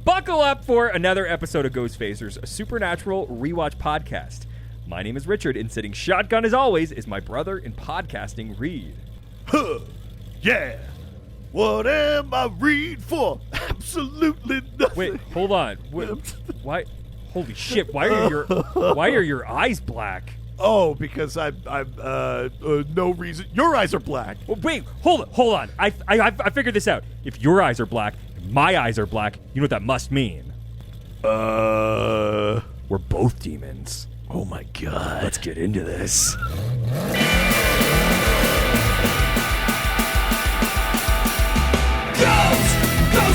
Buckle up for another episode of Ghost Phasers, a supernatural rewatch podcast. My name is Richard, and sitting shotgun as always is my brother in podcasting, Reed. Huh, yeah. What am I read for? Absolutely nothing. Wait, hold on. Why? Holy shit! Why are your eyes black? Oh, because I'm no reason. Your eyes are black. Well, wait, hold on. I figured this out. If your eyes are black, my eyes are black. You know what that must mean? We're both demons. Oh my god. Let's get into this. Ghost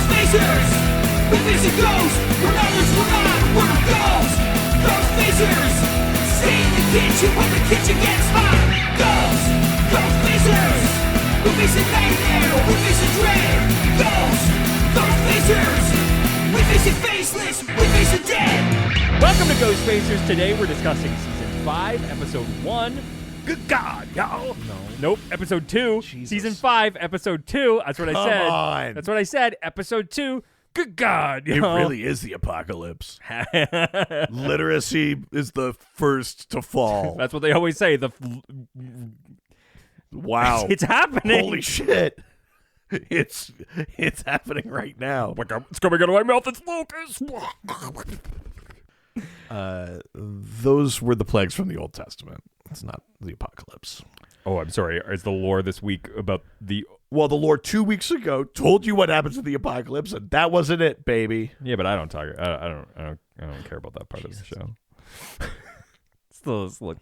Phasers! We're facing ghosts! We're others, we're not! We're ghosts! Ghost Phasers! Stay in the kitchen when the kitchen gets hot! Ghost Phasers! We're facing nightmare! We're facing dread! Ghost Phasers! We're facing faceless! We're facing dead! Welcome to Ghost Phasers. Today we're discussing Season 5, Episode 1. Good god, y'all. Nope, Episode 2. Jesus. Season 5, Episode 2. That's what I said. Come on. That's what I said. Episode 2. Good God. It really is the apocalypse. Literacy is the first to fall. That's what they always say. Wow. It's happening. Holy shit. It's happening right now. It's coming out of my mouth. It's Lucas. Those were the plagues from the Old Testament. It's not the apocalypse. Oh, I'm sorry. Is the lore this week about the... Well, the Lord 2 weeks ago told you what happens to the apocalypse, and that wasn't it, baby. Yeah, but I don't talk. I don't care about that part of the show. It's like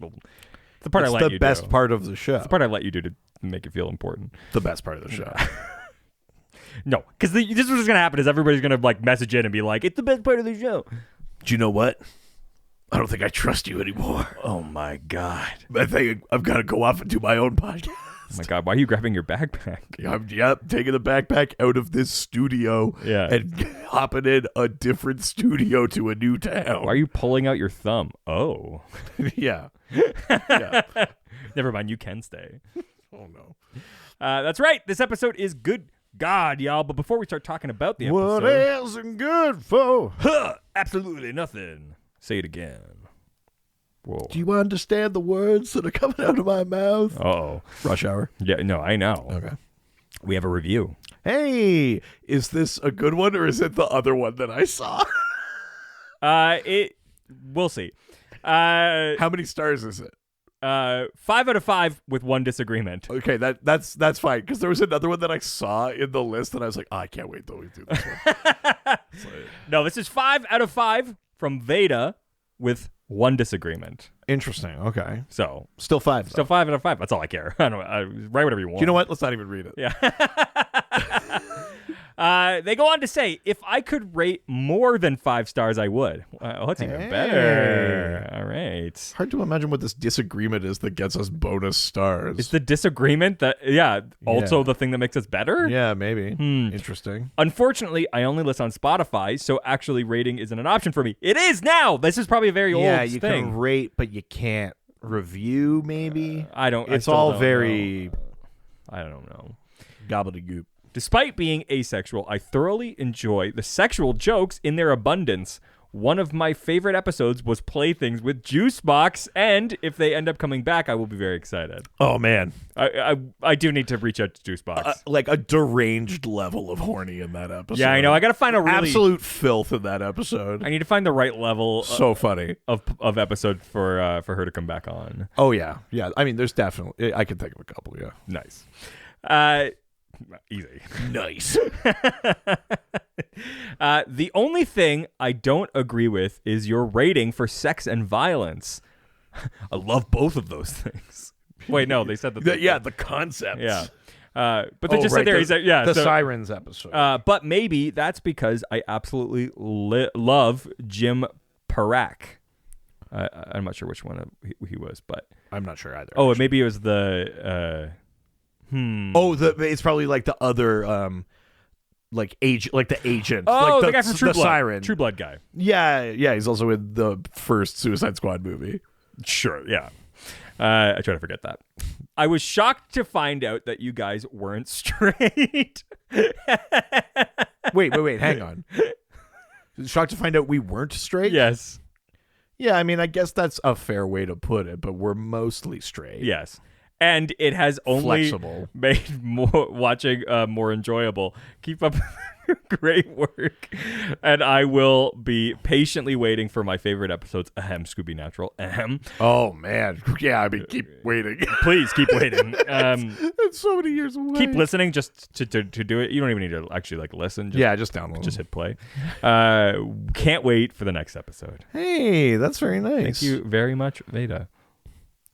the part I let you do. It's the best part of the show. It's the part I let you do to make it feel important. The best part of the show. No, because this is what's going to happen is everybody's going to like message in and be like, it's the best part of the show. Do you know what? I don't think I trust you anymore. Oh, my God. I think I've got to go off and do my own podcast. Oh, my God. Why are you grabbing your backpack? I'm taking the backpack out of this studio and hopping in a different studio to a new town. Why are you pulling out your thumb? Oh. Yeah. Never mind. You can stay. Oh, no. That's right. This episode is Good God, y'all. But before we start talking about the episode... What isn't good for? Absolutely nothing. Say it again. Whoa. Do you understand the words that are coming out of my mouth? Uh-oh. Rush hour. Yeah, no, I know. Okay. We have a review. Hey, is this a good one or is it the other one that I saw? We'll see. How many stars is it? 5 out of 5 with one disagreement. Okay, that's fine because there was another one that I saw in the list and I was like, I can't wait till we do this one. No, this is 5 out of 5 from Veda with one disagreement. Interesting. Okay, So still 5. still 5 out of 5. That's all I care. I don't write whatever you want. You know what? Let's not even read it. Yeah. They go on to say, if I could rate more than 5 stars, I would. That's even better. All right. Hard to imagine what this disagreement is that gets us bonus stars. Is the disagreement that, also the thing that makes us better? Yeah, maybe. Interesting. Unfortunately, I only list on Spotify, so actually rating isn't an option for me. It is now. This is probably a very old thing. Yeah, you can rate, but you can't review, maybe. I don't. It's I all don't very know. I don't know. gobbledygook. Despite being asexual, I thoroughly enjoy the sexual jokes in their abundance. One of my favorite episodes was Playthings with Juicebox, and if they end up coming back, I will be very excited. Oh, man. I do need to reach out to Juicebox. Like a deranged level of horny in that episode. Yeah, I know. I got to find a really... absolute filth in that episode. I need to find the right level so funny of episode for her to come back on. Oh, yeah. Yeah, I mean, there's definitely... I can think of a couple, yeah. Nice. Easy. Nice. The only thing I don't agree with is your rating for sex and violence. I love both of those things. Wait, no, they said that. The concepts. Yeah. But they just said there. The Sirens episode. But maybe that's because I absolutely love Jim Parak. I'm not sure which one he was, but I'm not sure either. Oh, maybe it was the. Oh, it's probably like the other, like agent, like the agent. Oh, like the guy from True Blood. Siren. True Blood guy. Yeah. He's also in the first Suicide Squad movie. Sure, yeah. I try to forget that. I was shocked to find out that you guys weren't straight. Wait, hang on. Shocked to find out we weren't straight? Yes. Yeah, I mean, I guess that's a fair way to put it, but we're mostly straight. Yes. And it has only Flexible. made watching more enjoyable. Keep up great work. And I will be patiently waiting for my favorite episodes. Ahem, Scooby Natural. Ahem. Oh, man. Yeah, I mean, keep waiting. Please keep waiting. It's so many years away. Keep listening just to do it. You don't even need to actually listen. Just download. Just hit play. Can't wait for the next episode. Hey, that's very nice. Thank you very much, Veda.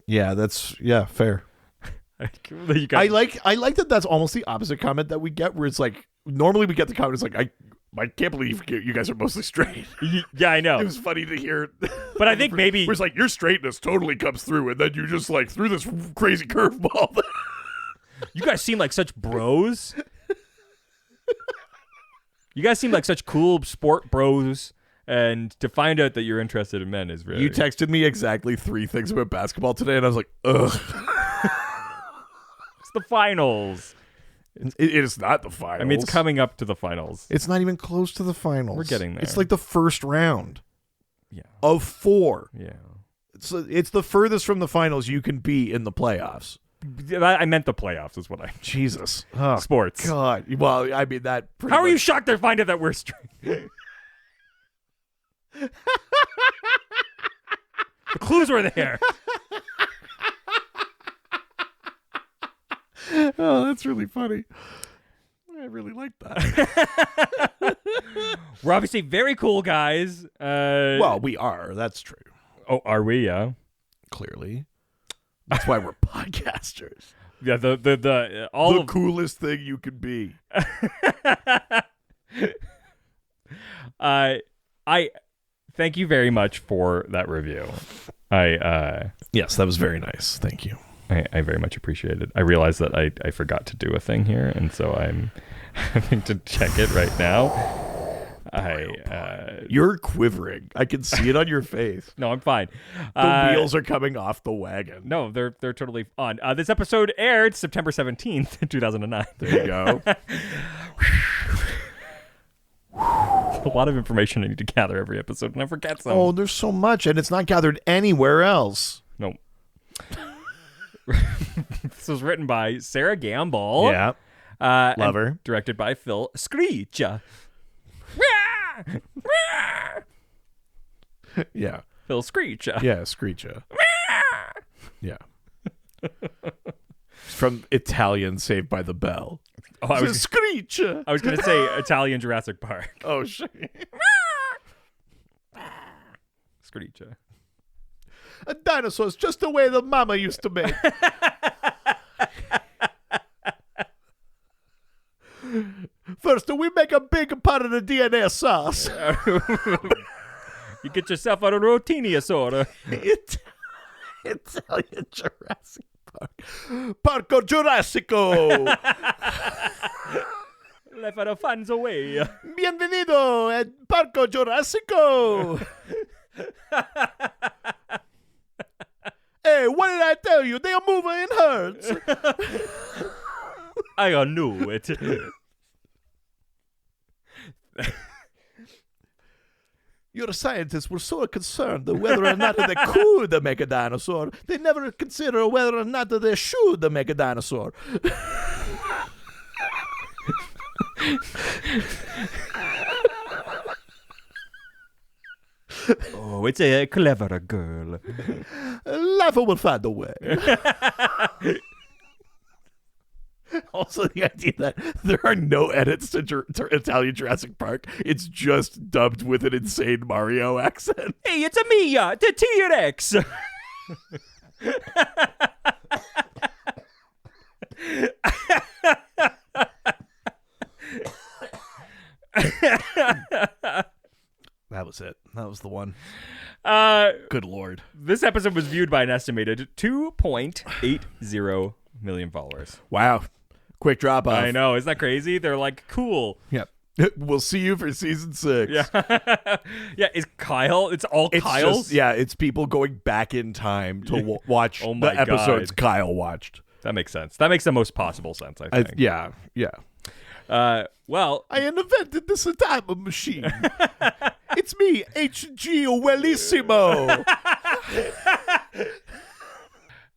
Yeah, fair. I like that. That's almost the opposite comment that we get, where it's like normally we get the comment. It's like I can't believe you guys are mostly straight. Yeah, I know. It was funny to hear. But I think maybe it's like your straightness totally comes through, and then you just like threw this crazy curveball. You guys seem like such bros. You guys seem like such cool sport bros. And to find out that you're interested in men is really... You texted me exactly 3 things about basketball today, and I was like, ugh. It's the finals. It is not the finals. I mean, it's coming up to the finals. It's not even close to the finals. We're getting there. It's like the first round. Yeah. Of 4. Yeah. It's the furthest from the finals you can be in the playoffs. I meant the playoffs is what I... Jesus. Oh, sports. God. Well, I mean, that... How are you shocked to find out that we're straight? The clues were there. Oh, that's really funny. I really like that. We're obviously very cool guys. Well, we are. That's true. Oh, are we? Yeah. Clearly. That's why we're podcasters. Yeah, the coolest thing you could be. I thank you very much for that review. Yes, that was very nice. Thank you. I very much appreciate it. I realized that I forgot to do a thing here, and so I'm having to check it right now. You're quivering. I can see it on your face. No, I'm fine. The wheels are coming off the wagon. No, they're totally on. This episode aired September 17th, 2009. There you go. A lot of information I need to gather every episode, and I forget some. Oh, there's so much, and it's not gathered anywhere else. No. This was written by Sarah Gamble. Yeah. Love her. Directed by Phil Screech. Yeah. Phil Screech. Yeah, Screecha. Yeah. From Italian Saved by the Bell. Oh, I was Screecha. I was going to say Italian Jurassic Park. Oh, shit. Screecha. A dinosaur's just the way the mama used to make. First, we make a big part of the DNA sauce. You get yourself out of Rotiniasaur. Italian Jurassic Park. Parco Jurassico. Le farò fans away. Bienvenido at Parco Jurassico. Hey, what did I tell you? They are moving in herds. I knew it. Your scientists were so concerned whether or not they could make a dinosaur. They never consider whether or not they should make a dinosaur. Oh, it's a clever girl. Life will find a way. Also, the idea that there are no edits to Italian Jurassic Park. It's just dubbed with an insane Mario accent. Hey, it's a Mia, the T-Rex. That was it. That was the one. Good Lord. This episode was viewed by an estimated 2.80 million followers. Wow. Quick drop off. I know. Isn't that crazy? They're like, cool. Yep. We'll see you for season 6. Yeah. Yeah. Is Kyle? It's all Kyle's? It's people going back in time to watch the episodes Kyle watched. That makes sense. That makes the most possible sense, I think. Yeah. Well, I invented this time machine. H.G. Wellissimo.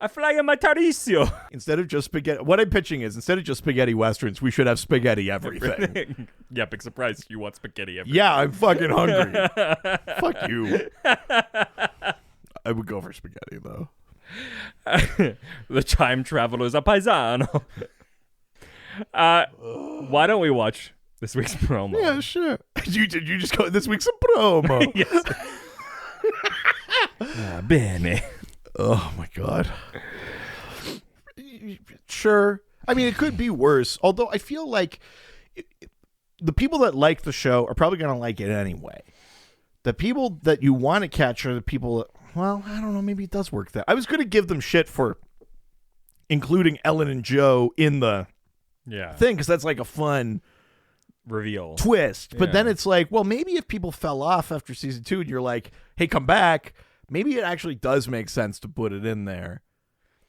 I fly in my Tarisio. Instead of just spaghetti, what I'm pitching is instead of just spaghetti westerns, we should have spaghetti everything. Yeah, big surprise. You want spaghetti everything. Yeah, I'm fucking hungry. Fuck you. I would go for spaghetti though. The time traveler's a paisano. Why don't we watch this week's promo? Yeah, sure. You just go this week's promo. Yes. Bene. Oh my god. Sure. I mean, it could be worse. Although I feel like the people that like the show are probably going to like it anyway. The people that you want to catch are the people that, well, I don't know, maybe it does work that. I was going to give them shit for including Ellen and Joe in the thing because that's like a fun reveal twist. But then it's like, well, maybe if people fell off after season 2 and you're like, hey, come back, maybe it actually does make sense to put it in there.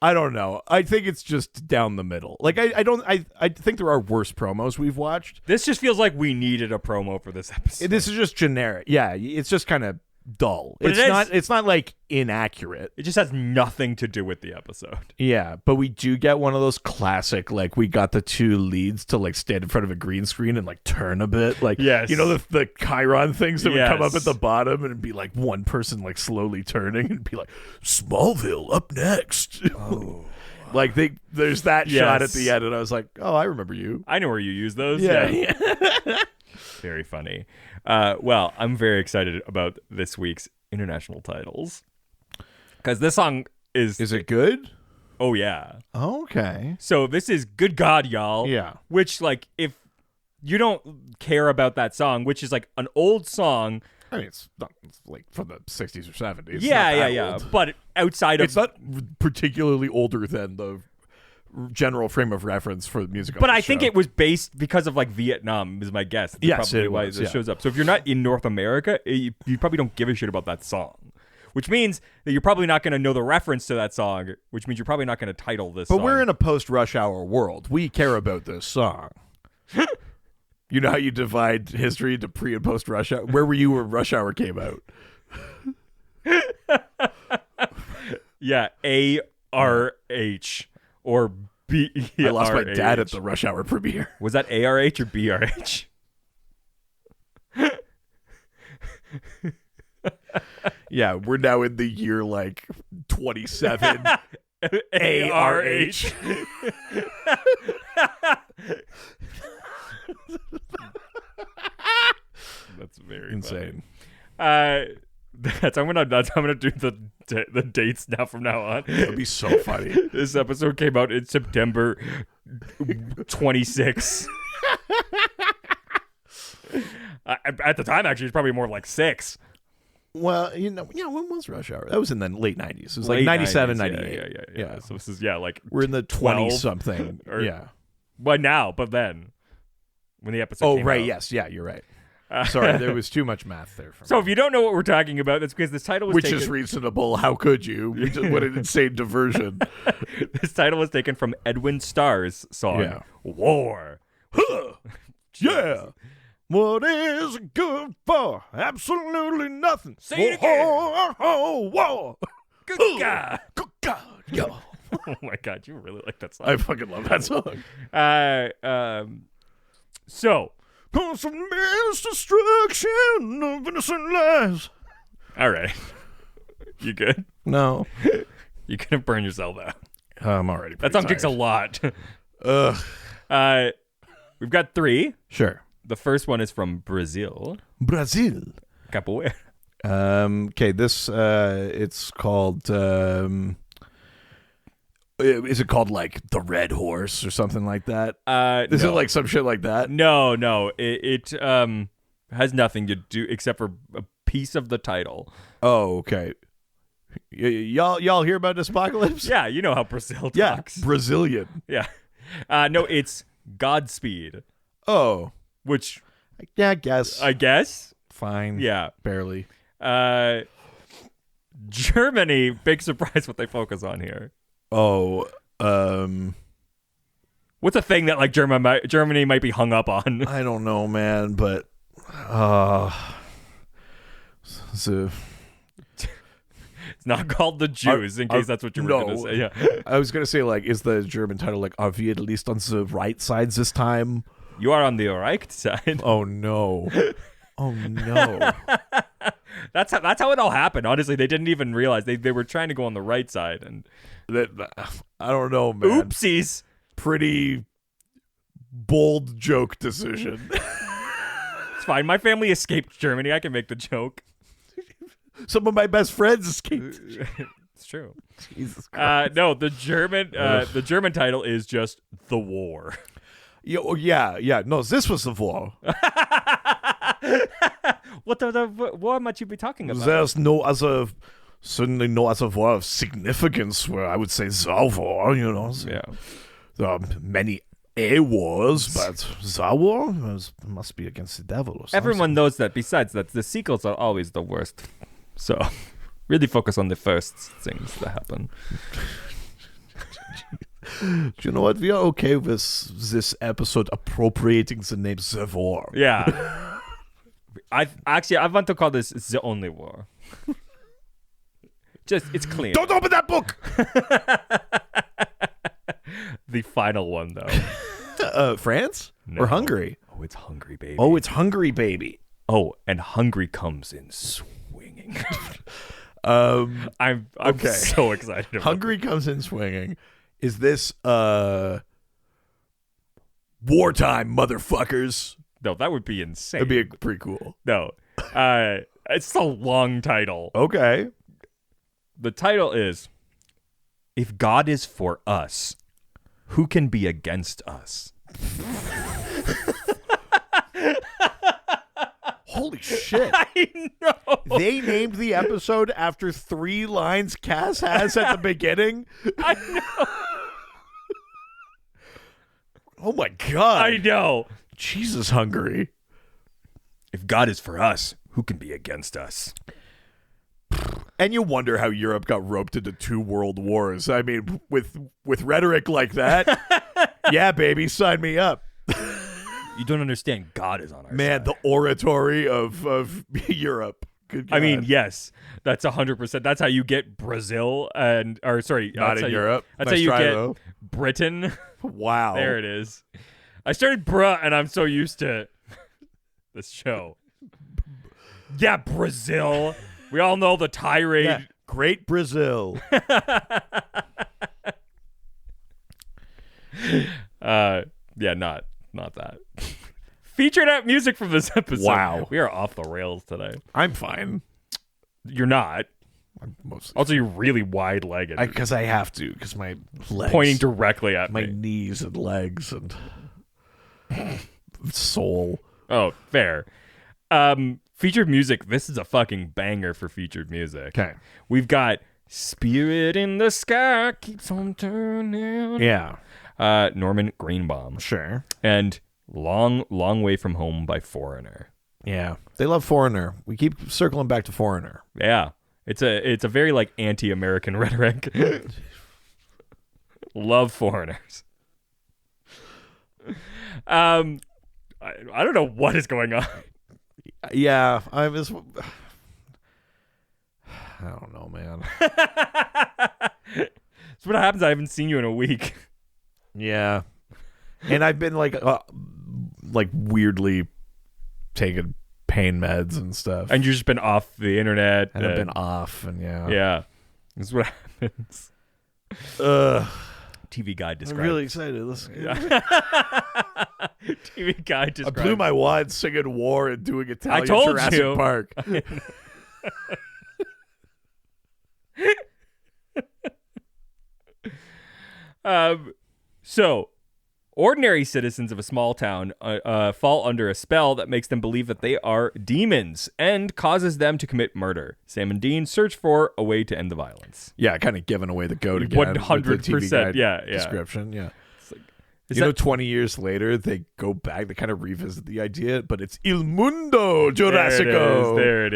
I don't know. I think it's just down the middle. Like I think there are worse promos we've watched. This just feels like we needed a promo for this episode. This is just generic. Yeah, it's just kind of dull. But it's not like inaccurate. It just has nothing to do with the episode. Yeah, but we do get one of those classic, like, we got the two leads to like stand in front of a green screen and like turn a bit, like, yes, you know, the Chiron things that would come up at the bottom and it'd be like one person like slowly turning and be like, Smallville up next. Oh. Like there's that shot at the end and I was like, oh, I remember you. I know where you use those. Yeah. Very funny. Well, I'm very excited about this week's international titles because this song is it good? Oh yeah. Okay. So this is Good God, Y'all. Yeah. Which, like, if you don't care about that song, which is like an old song. I mean, it's not like from the 60s or 70s. Yeah. Old. But outside of, it's not particularly older than the general frame of reference for the music. But I think it was based because of like Vietnam is my guess. That's probably why it shows up. So if you're not in North America, you probably don't give a shit about that song, which means that you're probably not going to know the reference to that song, which means you're probably not going to title this song. But we're in a post-Rush Hour world. We care about this song. You know how you divide history into pre and post-Rush Hour? Where were you when Rush Hour came out? Yeah, A-R-H. Or B. I lost my dad at the Rush Hour premiere. Was that ARH or BRH? Yeah, we're now in the year like 27. ARH. That's very insane. Funny. I'm gonna do the dates now from now on. That'd be so funny. This episode came out in September 26. At the time, actually, it's probably more like 6. Well, you know, yeah. When was Rush Hour? That was in the late 90s. It was late like 97, 90s, 98. Yeah. So this is like we're in the 20 something. Yeah. But then when the episode. came right. out. Yes. Yeah. You're right. Sorry, there was too much math there. So if you don't know what we're talking about, that's because this title was Which is reasonable. How could you? What an insane diversion. This title was taken from Edwin Starr's song, War. Yeah. What is it good for? Absolutely nothing. Say it again. War. Good God. Good God. Yo. Oh my God, you really like that song. I fucking love that song. So. Constant mass destruction of innocent lives. All right. You good? No. You're going to burn yourself out. I'm already That song kicks a lot. Ugh. We've got 3. Sure. The first one is from Brazil. Brazil. Capoeira. Okay, this, it's called, is it called like The Red Horse or something like that? Is it like some shit like that? No. It has nothing to do except for a piece of the title. Oh, okay. Y'all hear about this apocalypse? Yeah, you know how Brazil talks. Yeah, Brazilian. Yeah. No, it's Godspeed. Oh. Which... Yeah, I guess. Fine. Yeah. Barely. Germany, big surprise what they focus on here. Oh, what's a thing that like Germany might be hung up on? I don't know, man, but So, It's not called the Jews, in case that's what you were going to say. Yeah. I was going to say, like, is the German title like, are we at least on the right sides this time? You are on the right side. Oh, no. Oh, no. That's how it all happened. Honestly, they didn't even realize they were trying to go on the right side, and I don't know, man. oopsies. Pretty bold joke decision. It's fine. My family escaped Germany. I can make the joke. Some of my best friends escaped. It's true. Jesus Christ. No, the German title is just The War. Yeah. No, this was the war. What the war might you be talking about? There's certainly no other war of significance where I would say the war, Yeah. There are many wars, but the war must be against the devil or something. Everyone knows that. Besides that, the sequels are always the worst. So, really focus on the first things that happen. Do you know what? We are okay with this episode appropriating the name The War. Yeah. I want to call this The Only War. Just, it's clean. Don't open that book! The final one, though. France? No. Or Hungary? Oh, it's Hungry Baby. Oh, it's Hungry Baby. Oh, and Hungry comes in swinging. I'm okay. So excited about Hungry comes in swinging. Is this wartime, motherfuckers? No, that would be insane. That'd be pretty cool. No. It's a long title. Okay. The title is If God is for us, who can be against us? Holy shit. I know. They named the episode after 3 lines Cass has at the beginning. I know. Oh my god. I know. Jesus, Hungary. If God is for us, who can be against us? And you wonder how Europe got roped into 2 world wars. I mean, with rhetoric like that, yeah, baby, sign me up. You don't understand. God is on our Man, side. the oratory of Europe. Good God. I mean, yes, that's 100%. That's how you get Brazil not that's in how Europe. That's Nice how you try, get though. Britain. Wow. There it is. I started bruh, and I'm so used to this show. Yeah, Brazil. We all know the tirade. Yeah. Great Brazil. Yeah, not that. Featured out music from this episode. Wow. We are off the rails today. I'm fine. You're not. I'm mostly Also, you're really wide-legged. because I have to, because my legs, Pointing directly at my me. knees and legs and soul. Oh, fair. Featured music. This is a fucking banger for featured music. Okay. We've got Spirit in the Sky Keeps on Turning. Yeah. Norman Greenbaum. Sure. And Long, Long Way From Home by Foreigner. Yeah. They love Foreigner. We keep circling back to Foreigner. Yeah. It's a very like anti-American rhetoric. Love foreigners. I don't know what is going on. Yeah. I don't know, man. That's what happens. I haven't seen you in a week. Yeah. And I've been like weirdly taking pain meds and stuff. And you've just been off the internet. And I've been off, and Yeah. That's what happens. TV Guide described. I'm really excited. Let's TV Guide I described. blew my wad singing War and doing Italian told Jurassic you. Park. So, ordinary citizens of a small town fall under a spell that makes them believe that they are demons and causes them to commit murder. Sam and Dean search for a way to end the violence. Yeah, kind of giving away the goat again. 100%. Yeah. Description. Yeah. Is You know, that- 20 years later, they go back, they kind of revisit the idea, but it's Il Mundo Jurassico. There it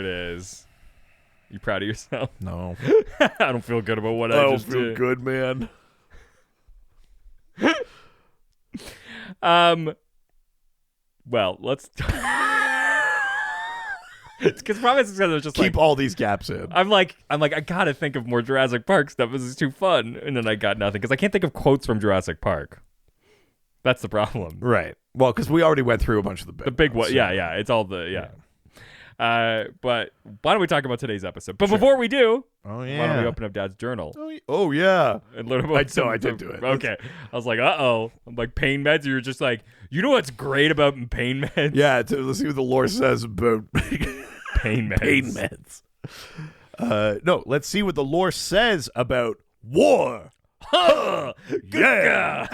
is. You proud of yourself? No. I don't feel good about what I I don't just feel did. good, man. Well, let's Because probably it's because I was just Keep all these gaps in. I'm like, I gotta think of more Jurassic Park stuff. This is too fun, and then I got nothing because I can't think of quotes from Jurassic Park. That's the problem. Right. Well, because we already went through a bunch of the big one. So. Yeah. It's all the but why don't we talk about today's episode? But before we do, why don't we open up Dad's journal? Oh yeah. And learn about I did do it. Okay. I was like, I'm like pain meds. You're just like, you know what's great about pain meds? Yeah. Let's see what the lore says about pain meds. Pain meds. No. Let's see what the lore says about war. Yeah.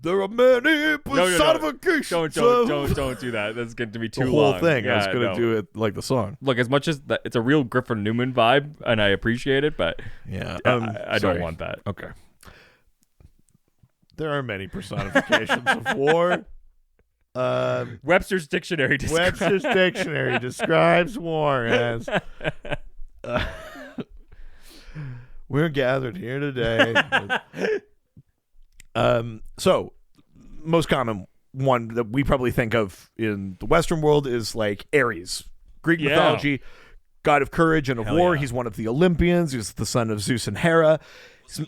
There are many personifications. Don't do that. That's going to be too the whole long. thing. Yeah, I was going to do it like the song. Look, as much as it's a real Griffin Newman vibe, and I appreciate it, but yeah, I don't want that. Okay. There are many personifications of war. Webster's Dictionary describes war as we're gathered here today. So most common one that we probably think of in the Western world is like Ares, Greek mythology, god of courage and of war. Yeah. He's one of the Olympians. He's the son of Zeus and Hera. Sorry,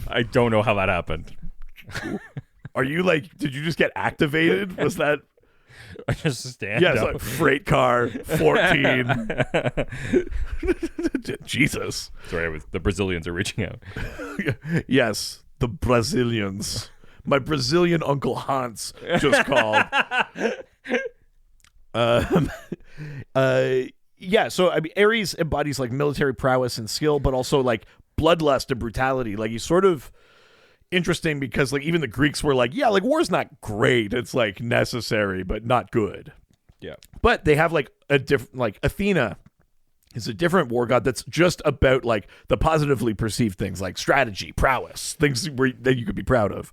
I don't know how that happened. Are you like? Did you just get activated? Was that? I just stand up. Yeah, like freight car 14. Jesus. Sorry, the Brazilians are reaching out. Yes, the Brazilians. My Brazilian Uncle Hans just called. Yeah, so I mean, Ares embodies like military prowess and skill, but also like bloodlust and brutality. Like he's sort of interesting because like even the Greeks were like, yeah, like war's not great. It's like necessary, but not good. Yeah. But they have like a different, like Athena is a different war god that's just about like the positively perceived things like strategy, prowess, things that you could be proud of.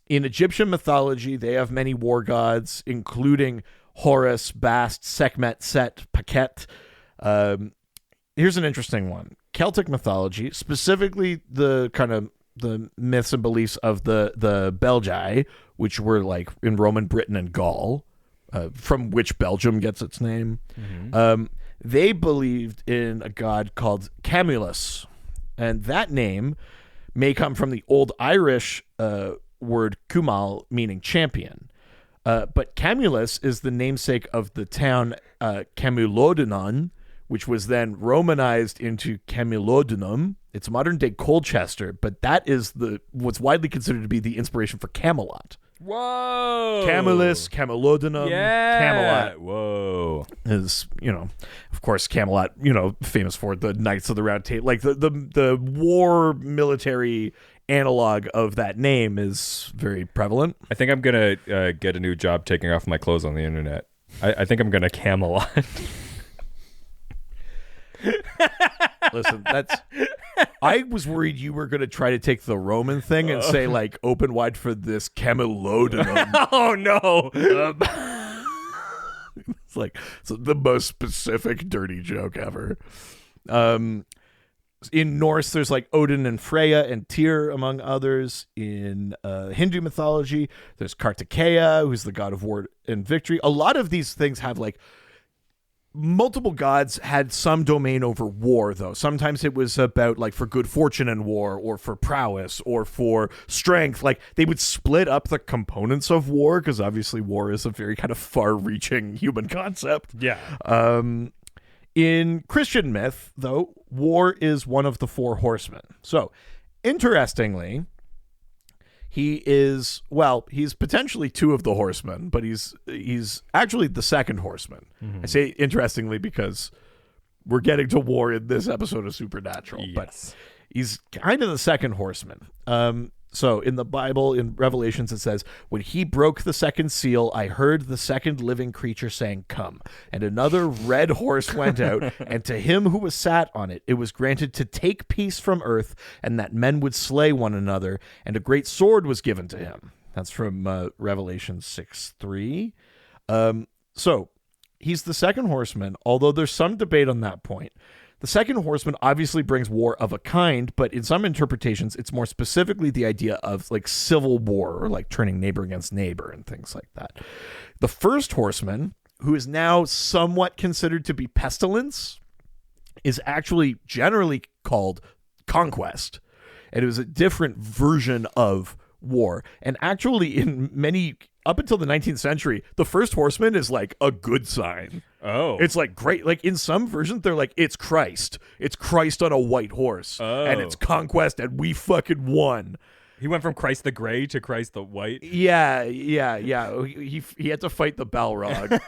In Egyptian mythology, they have many war gods, including Horus, Bast, Sekhmet, Set, Paket. Here's an interesting one. Celtic mythology, specifically the kind of the myths and beliefs of the Belgae, which were like in Roman Britain and Gaul, from which Belgium gets its name. Mm-hmm. They believed in a god called Camulus, and that name may come from the Old Irish word Cumal, meaning champion. But Camulus is the namesake of the town Camulodunum, which was then Romanized into Camulodunum. It's modern-day Colchester, but that is what's widely considered to be the inspiration for Camelot. Whoa! Camulus, Camulodunum, Camelot. Whoa! Is, of course, Camelot, famous for the Knights of the Round Table. Like the war military analog of that name is very prevalent. I think I'm going to get a new job taking off my clothes on the internet. I think I'm going to Camelot. Listen, I was worried you were going to try to take the Roman thing and say, like, open wide for this Camulodunum. Oh, no. It's the most specific dirty joke ever. In Norse, there's like Odin and Freya and Tyr, among others. In Hindu mythology, there's Kartikeya, who's the god of war and victory. A lot of these things have like multiple gods had some domain over war, though. Sometimes it was about like for good fortune in war, or for prowess, or for strength. Like they would split up the components of war, because obviously war is a very kind of far-reaching human concept. Yeah. In Christian myth, though, war is one of the four horsemen. So, interestingly, he's potentially two of the horsemen, but he's actually the second horseman. Mm-hmm. I say interestingly because we're getting to war in this episode of Supernatural, yes. But he's kind of the second horseman. So in the Bible, in Revelations, it says, when he broke the second seal, I heard the second living creature saying, come. And another red horse went out, and to him who was sat on it, it was granted to take peace from earth, and that men would slay one another, and a great sword was given to him. That's from Revelation 6:3. So he's the second horseman, although there's some debate on that point. The second horseman obviously brings war of a kind, but in some interpretations, it's more specifically the idea of like civil war or like turning neighbor against neighbor and things like that. The first horseman, who is now somewhat considered to be pestilence, is actually generally called conquest. And it was a different version of war. And actually in many, up until the 19th century, the first horseman is like a good sign. Oh. It's like great. Like in some versions, they're like, it's Christ. It's Christ on a white horse. Oh. And it's conquest and we fucking won. He went from Christ the Gray to Christ the White. Yeah. He had to fight the Balrog.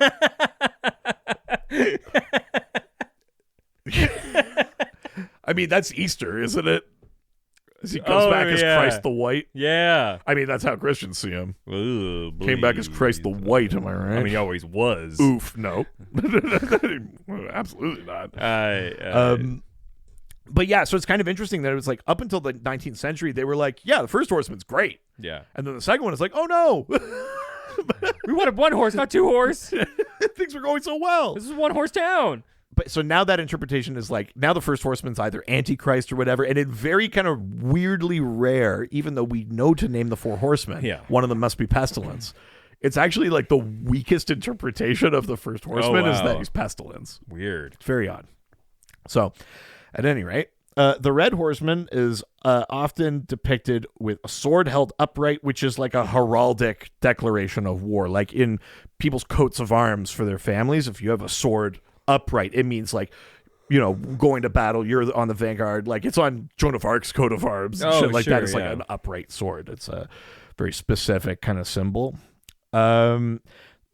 I mean, that's Easter, isn't it? As he comes back as Christ the White. Yeah. I mean, that's how Christians see him. Ooh, Came back as Christ the White, am I right? I mean, he always was. Oof, no. Absolutely not. But yeah, so it's kind of interesting that it was like up until the 19th century, they were like, yeah, the first horseman's great. Yeah. And then the second one is like, oh no. We wanted one horse, not two horse. Things were going so well. This is one horse town. But so now that interpretation is like, now the first horseman's either Antichrist or whatever, and it's very kind of weirdly rare, even though we know to name the four horsemen. Yeah. One of them must be pestilence. It's actually like the weakest interpretation of the first horseman is that he's pestilence. Weird. It's very odd. So, at any rate, the red horseman is often depicted with a sword held upright, which is like a heraldic declaration of war. Like in people's coats of arms for their families, if you have a sword upright, it means like, you know, going to battle, you're on the vanguard, like it's on Joan of Arc's coat of arms and shit like that. It's like an upright sword. It's a very specific kind of symbol. The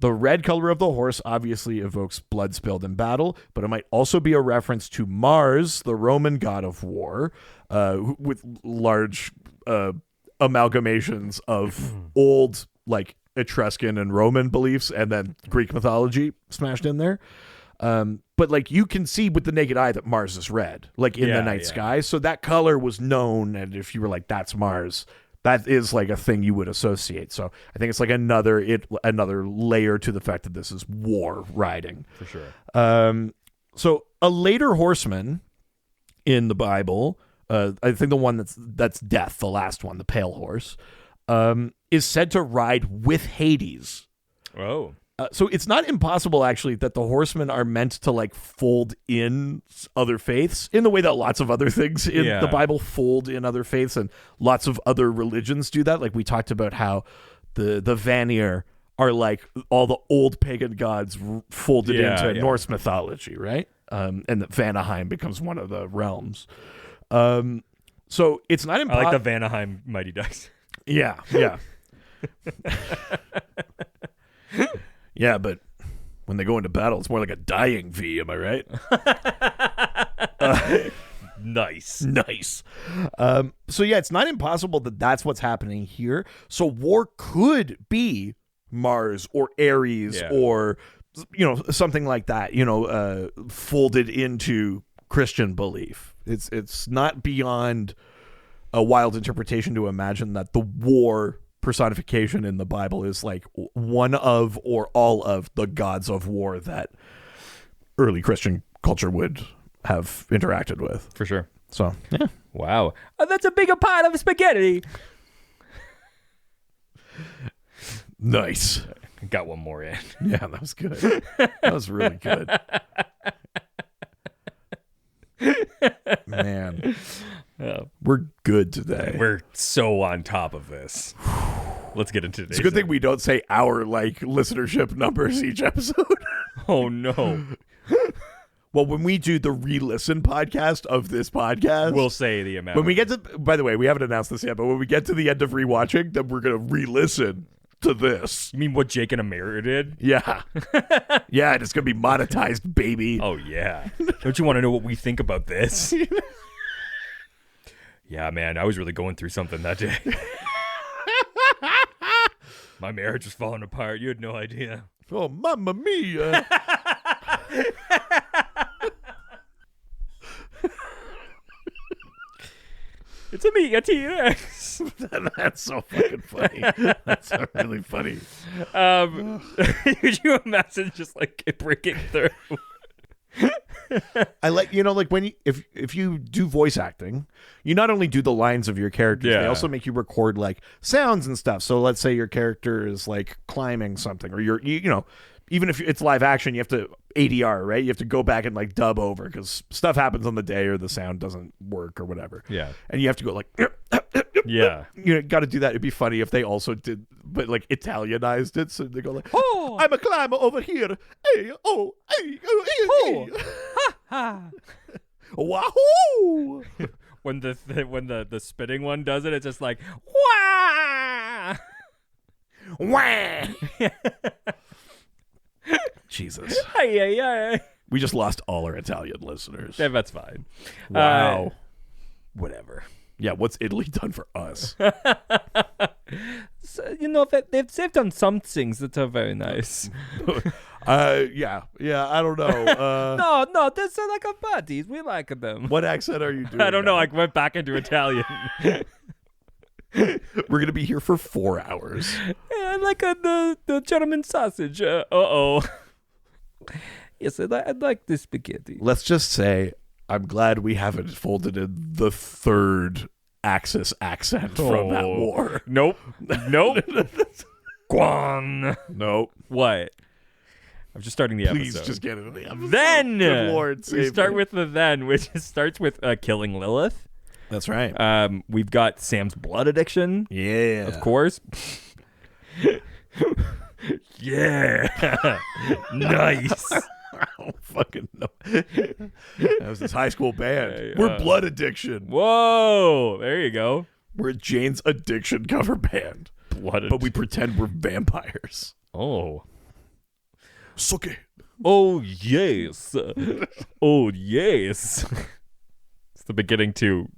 red color of the horse obviously evokes blood spilled in battle, but it might also be a reference to Mars, the Roman god of war, with large amalgamations of old like Etruscan and Roman beliefs and then Greek mythology smashed in there. But like you can see with the naked eye that Mars is red, like in the night sky. So that color was known. And if you were like, that's Mars, that is like a thing you would associate. So I think it's like another layer to the fact that this is war riding. For sure. So a later horseman in the Bible, I think the one that's death, the last one, the pale horse, is said to ride with Hades. Oh. So it's not impossible, actually, that the horsemen are meant to like fold in other faiths in the way that lots of other things in the Bible fold in other faiths, and lots of other religions do that. Like we talked about how the Vanir are like all the old pagan gods folded into Norse mythology, right? And that Vanaheim becomes one of the realms. So it's not impossible. I like the Vanaheim Mighty Ducks. Yeah. Yeah, but when they go into battle, it's more like a dying V, am I right? Nice. So yeah, it's not impossible that that's what's happening here. So war could be Mars or Ares or, you know, something like that, you know, folded into Christian belief. It's not beyond a wild interpretation to imagine that the war personification in the Bible is like one of or all of the gods of war that early Christian culture would have interacted with. For sure. So, yeah. Wow. That's a bigger pile of spaghetti. Nice. Got one more in. Yeah, that was good. That was really good. Man. We're good today. We're so on top of this. Let's get into today's. It's a good thing we don't say our like listenership numbers each episode. Oh no. Well, when we do the re-listen podcast of this podcast, we'll say the amount. When we get to, by the way, we haven't announced this yet, but when we get to the end of rewatching, then we're gonna re-listen to this. You mean what Jake and Amira did? Yeah. Yeah, and it's gonna be monetized, baby. Oh yeah. Don't you want to know what we think about this? Yeah, man, I was really going through something that day. My marriage was falling apart. You had no idea. Oh, mamma mia. It's a me, a T-Rex. That's so fucking funny. That's so really funny. Could you imagine just like it breaking through? I like, like when if you do voice acting, you not only do the lines of your characters, they also make you record like sounds and stuff. So let's say your character is like climbing something, or even if it's live action, you have to ADR, right? You have to go back and like dub over because stuff happens on the day or the sound doesn't work or whatever. Yeah. And you have to go like, yeah. Got to do that. It'd be funny if they also did, but like Italianized it. So they go like, oh, I'm a climber over here. Hey, oh, hey, oh, hey, Ha. wahoo! When the spitting one does it, it's just like, wah! Wah! Jesus. Hey. We just lost all our Italian listeners. Yeah, that's fine. Wow. Whatever. Yeah, what's Italy done for us? So, they've done some things that are very nice. Yeah, I don't know. No, they're like our buddies. We like them. What accent are you doing? I don't know. I went back into Italian. We're going to be here for 4 hours. Yeah, I like the German sausage. Yes, I like the spaghetti. Let's just say I'm glad we haven't folded in the third Axis accent from that war. Nope. Guan. Nope. What? I'm just starting the Please episode. just get into the episode. Then Good Lord, we save start me. with the then, which starts with killing Lilith. That's right. We've got Sam's blood addiction, Yeah. of course. Yeah. Nice. I don't fucking know. That was this high school band. We're Blood Addiction. Whoa. There you go. We're Jane's Addiction cover band. But we pretend we're vampires. Oh. Suck it. Oh, yes. Oh, yes. It's the beginning to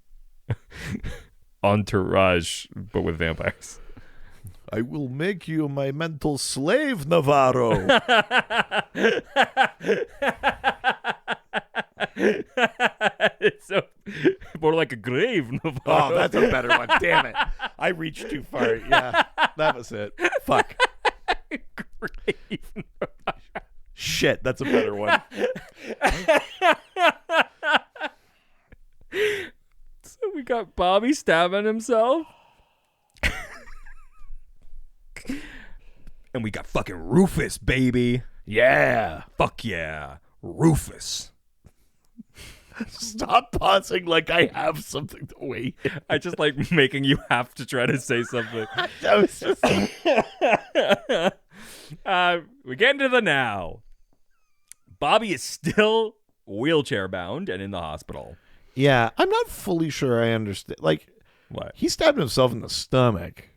Entourage, but with vampires. I will make you my mental slave, Navarro. It's more like a grave, Navarro. Oh, that's a better one. Damn it. I reached too far. Yeah, that was it. Fuck. Grave Navarro. Shit, that's a better one. So we got Bobby stabbing himself. And we got fucking Rufus, baby. Yeah. Fuck yeah. Rufus. Stop pausing like I have something to wait. I just like making you have to try to say something. That was just... We get into the now. Bobby is still wheelchair bound and in the hospital. Yeah, I'm not fully sure I understand. Like, What? he stabbed himself in the stomach.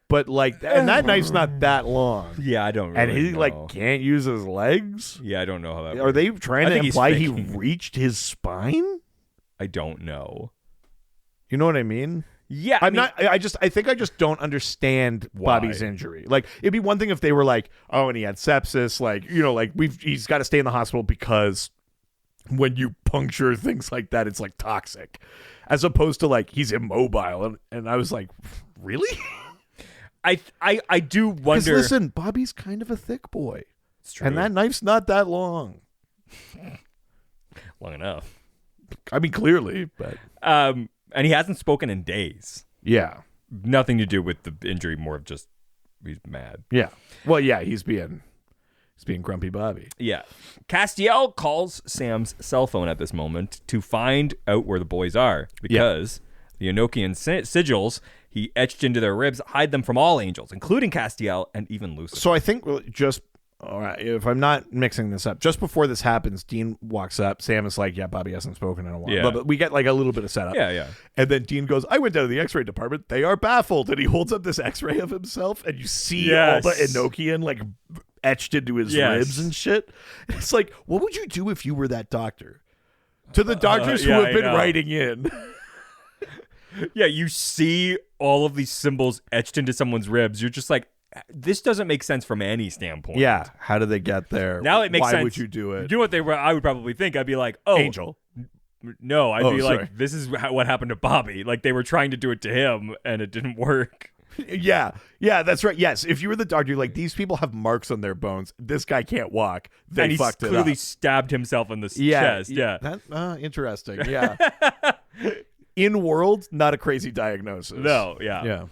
But, like, and that knife's not that long. Yeah, I don't really And he, know. like, can't use his legs? Yeah, I don't know how that Are works. they trying I to think he's imply he faking. reached his spine? I don't know. You know what I mean? Yeah, I think I just don't understand Why? Bobby's injury. Like, it'd be one thing if they were like, oh, and he had sepsis, like, he's got to stay in the hospital because when you puncture things like that, it's like toxic. As opposed to like he's immobile. And I was like, really? I do Because wonder. listen, Bobby's kind of a thick boy. It's true. And that knife's not that long. Long enough. I mean, clearly, but And he hasn't spoken in days. yeah. Nothing to do with the injury, more of just he's mad. Yeah. Well, yeah, he's being grumpy Bobby. Yeah. Castiel calls Sam's cell phone at this moment to find out where the boys are because the Enochian sigils he etched into their ribs hide them from all angels, including Castiel and even Lucifer. So I think just, all right, if I'm not mixing this up, just before this happens, Dean walks up. Sam is like, yeah, Bobby hasn't spoken in a while. Yeah. But we get like a little bit of setup. Yeah. And then Dean goes, I went down to the x-ray department. They are baffled. And he holds up this x-ray of himself and you see all the Enochian like etched into his ribs and shit. It's like, what would you do if you were that doctor? To the doctors who have been writing in. Yeah, you see all of these symbols etched into someone's ribs. You're just like, this doesn't make sense from any standpoint. Yeah. How did they get there? Now it makes sense. Why would you do it? You know what I would probably think? I'd be like, oh. Angel. No, I'd be sorry. like, this is what happened to Bobby. Like, they were trying to do it to him, and it didn't work. Yeah, that's right. Yes, if you were the doctor, you're like, these people have marks on their bones. This guy can't walk. They and he fucked it clearly up. stabbed himself in the chest. Yeah. That, interesting. Yeah. In world, not a crazy diagnosis. No, yeah.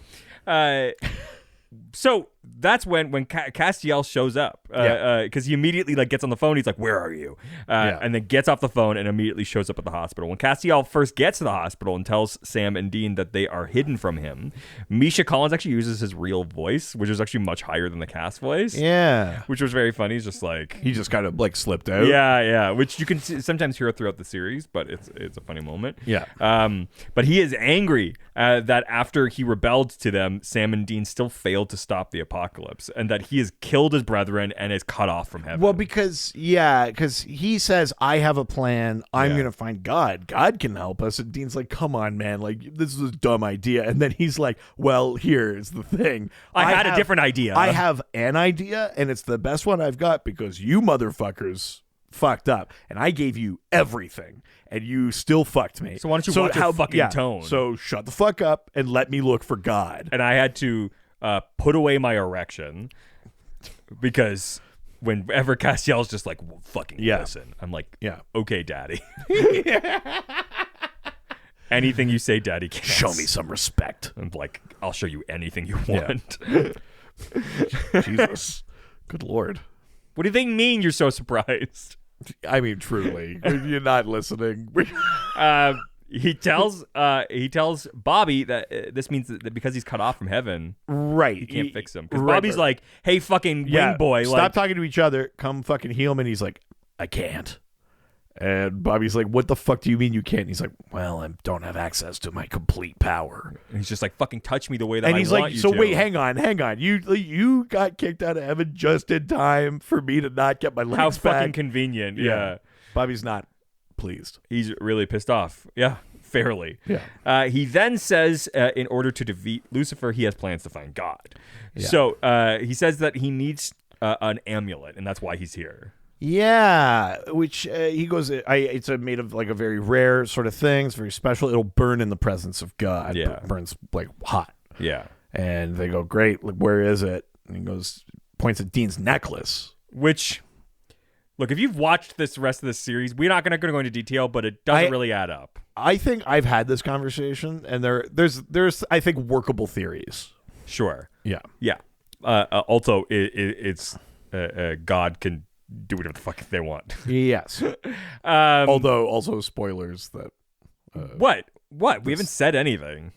Yeah. So that's when Castiel shows up, because he immediately like gets on the phone. He's like, "Where are you?" And then gets off the phone and immediately shows up at the hospital. When Castiel first gets to the hospital and tells Sam and Dean that they are hidden from him, Misha Collins actually uses his real voice, which is actually much higher than the cast voice. Yeah. Which was very funny. He's just like, He just kind of like slipped out. yeah, which you can sometimes hear throughout the series, but it's a funny moment. Yeah. But he is angry that after he rebelled to them, Sam and Dean still failed to stop the apocalypse, and that he has killed his brethren and is cut off from heaven. Well, because he says, I have a plan. I'm going to find God. God can help us. And Dean's like, come on, man. Like, this is a dumb idea. And then he's like, well, here's the thing. I had a different idea. I have an idea, and it's the best one I've got because you motherfuckers fucked up. And I gave you everything, and you still fucked me. So why don't you watch your fucking tone? So shut the fuck up and let me look for God. And I had to put away my erection because whenever Castiel's just like, well, fucking listen, I'm like, okay, daddy. Anything you say, daddy can. Show me some respect. I'm like, I'll show you anything you want. Jesus. Good Lord. What do you think mean you're so surprised? I mean, truly. You're not listening. He tells Bobby that this means that because he's cut off from heaven, right, he can't fix him. Because Bobby's like, hey, fucking wing boy. Stop talking to each other. Come fucking heal me. And he's like, I can't. And Bobby's like, what the fuck do you mean you can't? And he's like, well, I don't have access to my complete power. And he's just like, fucking touch me the way that and I he's want like, you so to. wait, hang on. You got kicked out of heaven just in time for me to not get my legs How back. fucking convenient. Yeah. Bobby's not pleased. He's really pissed off. Yeah, fairly. Yeah. He then says, in order to defeat Lucifer, he has plans to find God. Yeah. So he says that he needs an amulet, and that's why he's here. Yeah, which he goes, it's made of like a very rare sort of thing. It's very special. It'll burn in the presence of God. Yeah. Burns like hot. Yeah. And they go, great. Like, where is it? And he goes, points at Dean's necklace. Which, look, if you've watched this rest of this series, we're not going to go into detail, but it doesn't really add up. I think I've had this conversation, and there's I think workable theories. Sure. Yeah. Yeah. Also, it's God can do whatever the fuck they want. Yes. Although also spoilers that. What? We haven't said anything.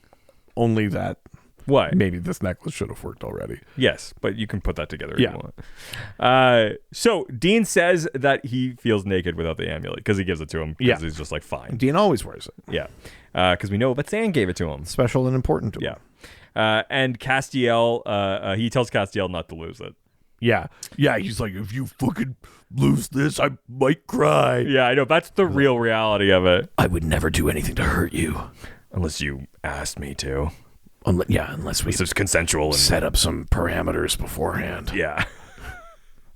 Only that. What? Maybe this necklace should have worked already. Yes, but you can put that together if you want. So Dean says that he feels naked without the amulet because he gives it to him because he's just like, fine. Dean always wears it. Yeah. Because we know Batsan gave it to him. Special and important to him. Yeah. And Castiel, he tells Castiel not to lose it. Yeah. Yeah, he's like, if you fucking lose this, I might cry. Yeah, I know. That's the real reality of it. I would never do anything to hurt you. Unless you asked me to. Unless we it's consensual and set up some parameters beforehand. Yeah.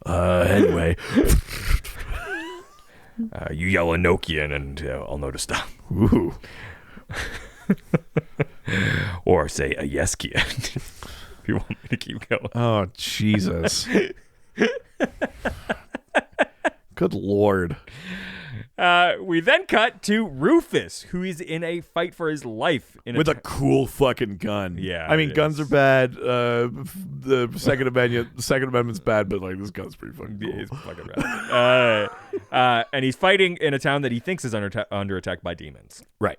Anyway. You yell Enochian and I'll know to stop. Ooh. Or say a Yeskian. If you want me to keep going. Oh, Jesus. Good Lord. We then cut to Rufus, who is in a fight for his life. With a cool fucking gun. Yeah. I mean, guns are bad. The Second Amendment's bad, but like this gun's pretty fucking cool. It's fucking rad. And he's fighting in a town that he thinks is under attack by demons. Right.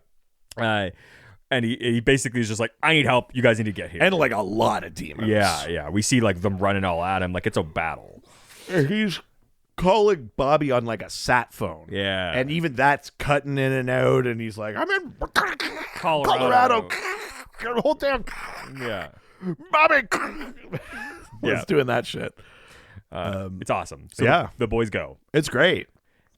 And he basically is just like, I need help. You guys need to get here. And like a lot of demons. Yeah. We see like them running all at him like it's a battle. He's calling Bobby on like a sat phone. Yeah. And even that's cutting in and out. And he's like, I'm in Colorado. Hold down. Yeah. Bobby. Yeah. Doing that shit. It's awesome. So the boys go. It's great.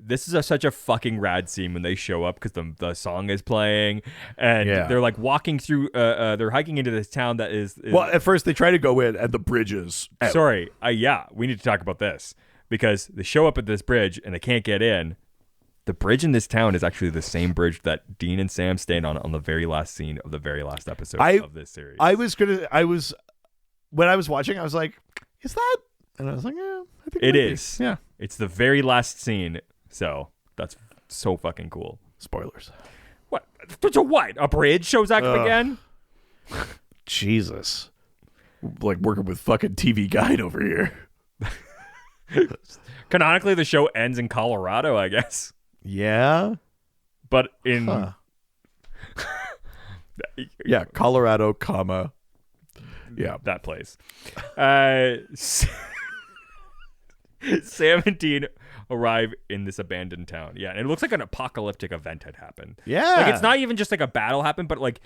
This is such a fucking rad scene when they show up because the song is playing and they're like walking through. They're hiking into this town that is. Well, at first they try to go in and the bridge is out. Sorry. We need to talk about this because they show up at this bridge and they can't get in. The bridge in this town is actually the same bridge that Dean and Sam stand on the very last scene of the very last episode of this series. When I was watching, I was like, is that? And I was like, yeah, I think it is. Yeah. It's the very last scene. So that's so fucking cool. Spoilers. What? So what? A bridge shows up again? Jesus. Like working with fucking TV Guide over here. Canonically, the show ends in Colorado, I guess. Yeah. But in... yeah, Colorado, comma. Yeah. That place. Sam and Dean arrive in this abandoned town. Yeah, and it looks like an apocalyptic event had happened. Yeah. Like, it's not even just like a battle happened, but like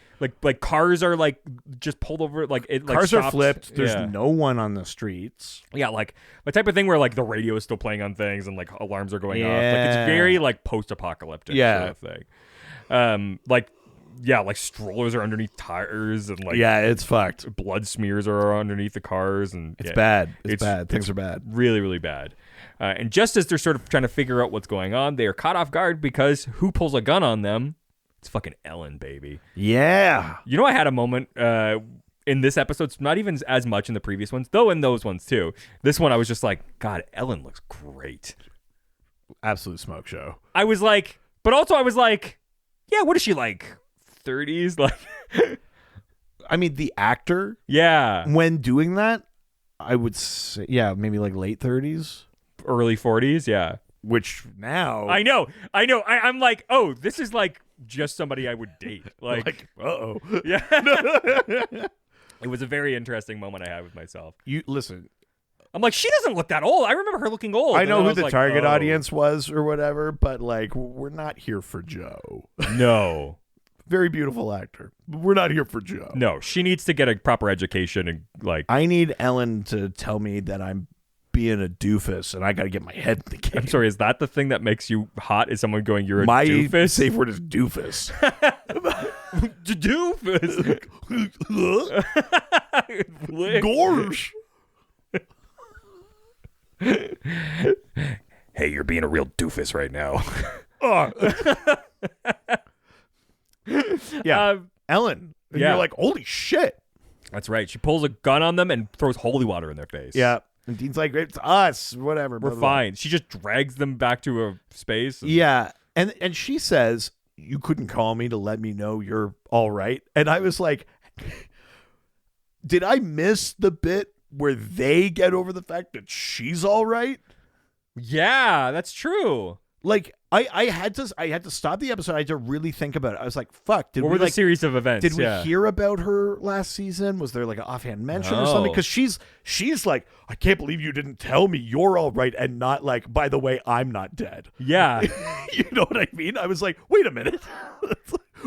cars are like just pulled over. Like it like cars stopped. are flipped. There's no one on the streets. Yeah, like the type of thing where like the radio is still playing on things and like alarms are going off. Like it's very like post-apocalyptic sort of thing. Like strollers are underneath tires and like it's fucked. Blood smears are underneath the cars and it's bad. It's bad. Things are bad. Really, really bad. And just as they're sort of trying to figure out what's going on, they are caught off guard because who pulls a gun on them? It's fucking Ellen, baby. Yeah. You know, I had a moment in this episode, it's not even as much in the previous ones, though in those ones too. This one, I was just like, God, Ellen looks great. Absolute smoke show. I was like, but also I was like, yeah, what is she like? 30s? Like, I mean, the actor, when doing that, I would say, maybe like late 30s. Early 40s, yeah. Which now... I know. I'm like, oh, this is like just somebody I would date. Like uh-oh. Yeah. It was a very interesting moment I had with myself. You listen. I'm like, she doesn't look that old. I remember her looking old. I know who the target audience was or whatever, but like, we're not here for Joe. No. Very beautiful actor. But we're not here for Joe. No, she needs to get a proper education and like... I need Ellen to tell me that I'm being a doofus and I got to get my head in the game. I'm sorry, is that the thing that makes you hot? Is someone going, you're a doofus? My safe word is doofus. Doofus. Gorge. Hey, you're being a real doofus right now. Yeah. Ellen. And you're like, holy shit. That's right. She pulls a gun on them and throws holy water in their face. Yeah. And Dean's like, it's us, whatever. We're fine. She just drags them back to a space. Yeah. And she says, you couldn't call me to let me know you're all right. And I was like, did I miss the bit where they get over the fact that she's all right? Yeah, that's true. Like, I had to stop the episode. I had to really think about it. I was like, fuck. What were the series of events? Did we hear about her last season? Was there like an offhand mention or something? Because she's like, I can't believe you didn't tell me you're all right, and not like, by the way, I'm not dead. Yeah. You know what I mean? I was like, wait a minute.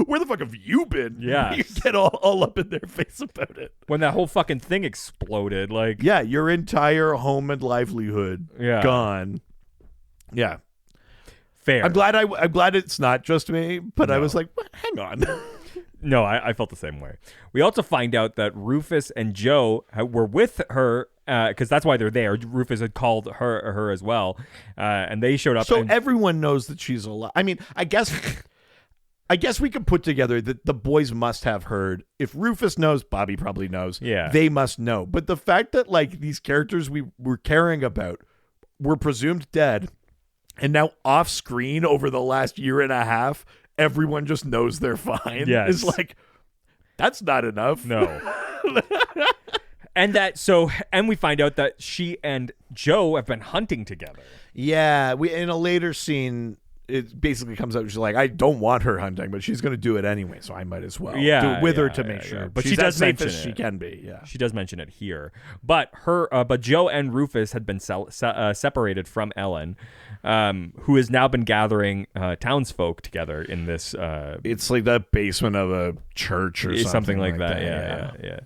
Where the fuck have you been? Yeah. You get all up in their face about it. When that whole fucking thing exploded, like... Yeah, your entire home and livelihood gone. Yeah. Fair. I'm glad it's not just me, but I was like, hang on. No, I felt the same way. We also find out that Rufus and Joe were with her because that's why they're there. Rufus had called her as well, and they showed up. So everyone knows that she's alive. I mean, I guess we could put together that the boys must have heard. If Rufus knows, Bobby probably knows. Yeah, they must know. But the fact that like these characters we were caring about were presumed dead. And now off screen over the last year and a half, everyone just knows they're fine. Yes. It's like, that's not enough. No. And we find out that she and Joe have been hunting together. Yeah. In a later scene, it basically comes out, she's like, I don't want her hunting, but she's going to do it anyway, so I might as well do it with her to make sure. But she's she does as safe mention as she can be. Yeah, she does mention it here. But Joe and Rufus had been separated from Ellen, who has now been gathering townsfolk together in this. It's like the basement of a church or something like that.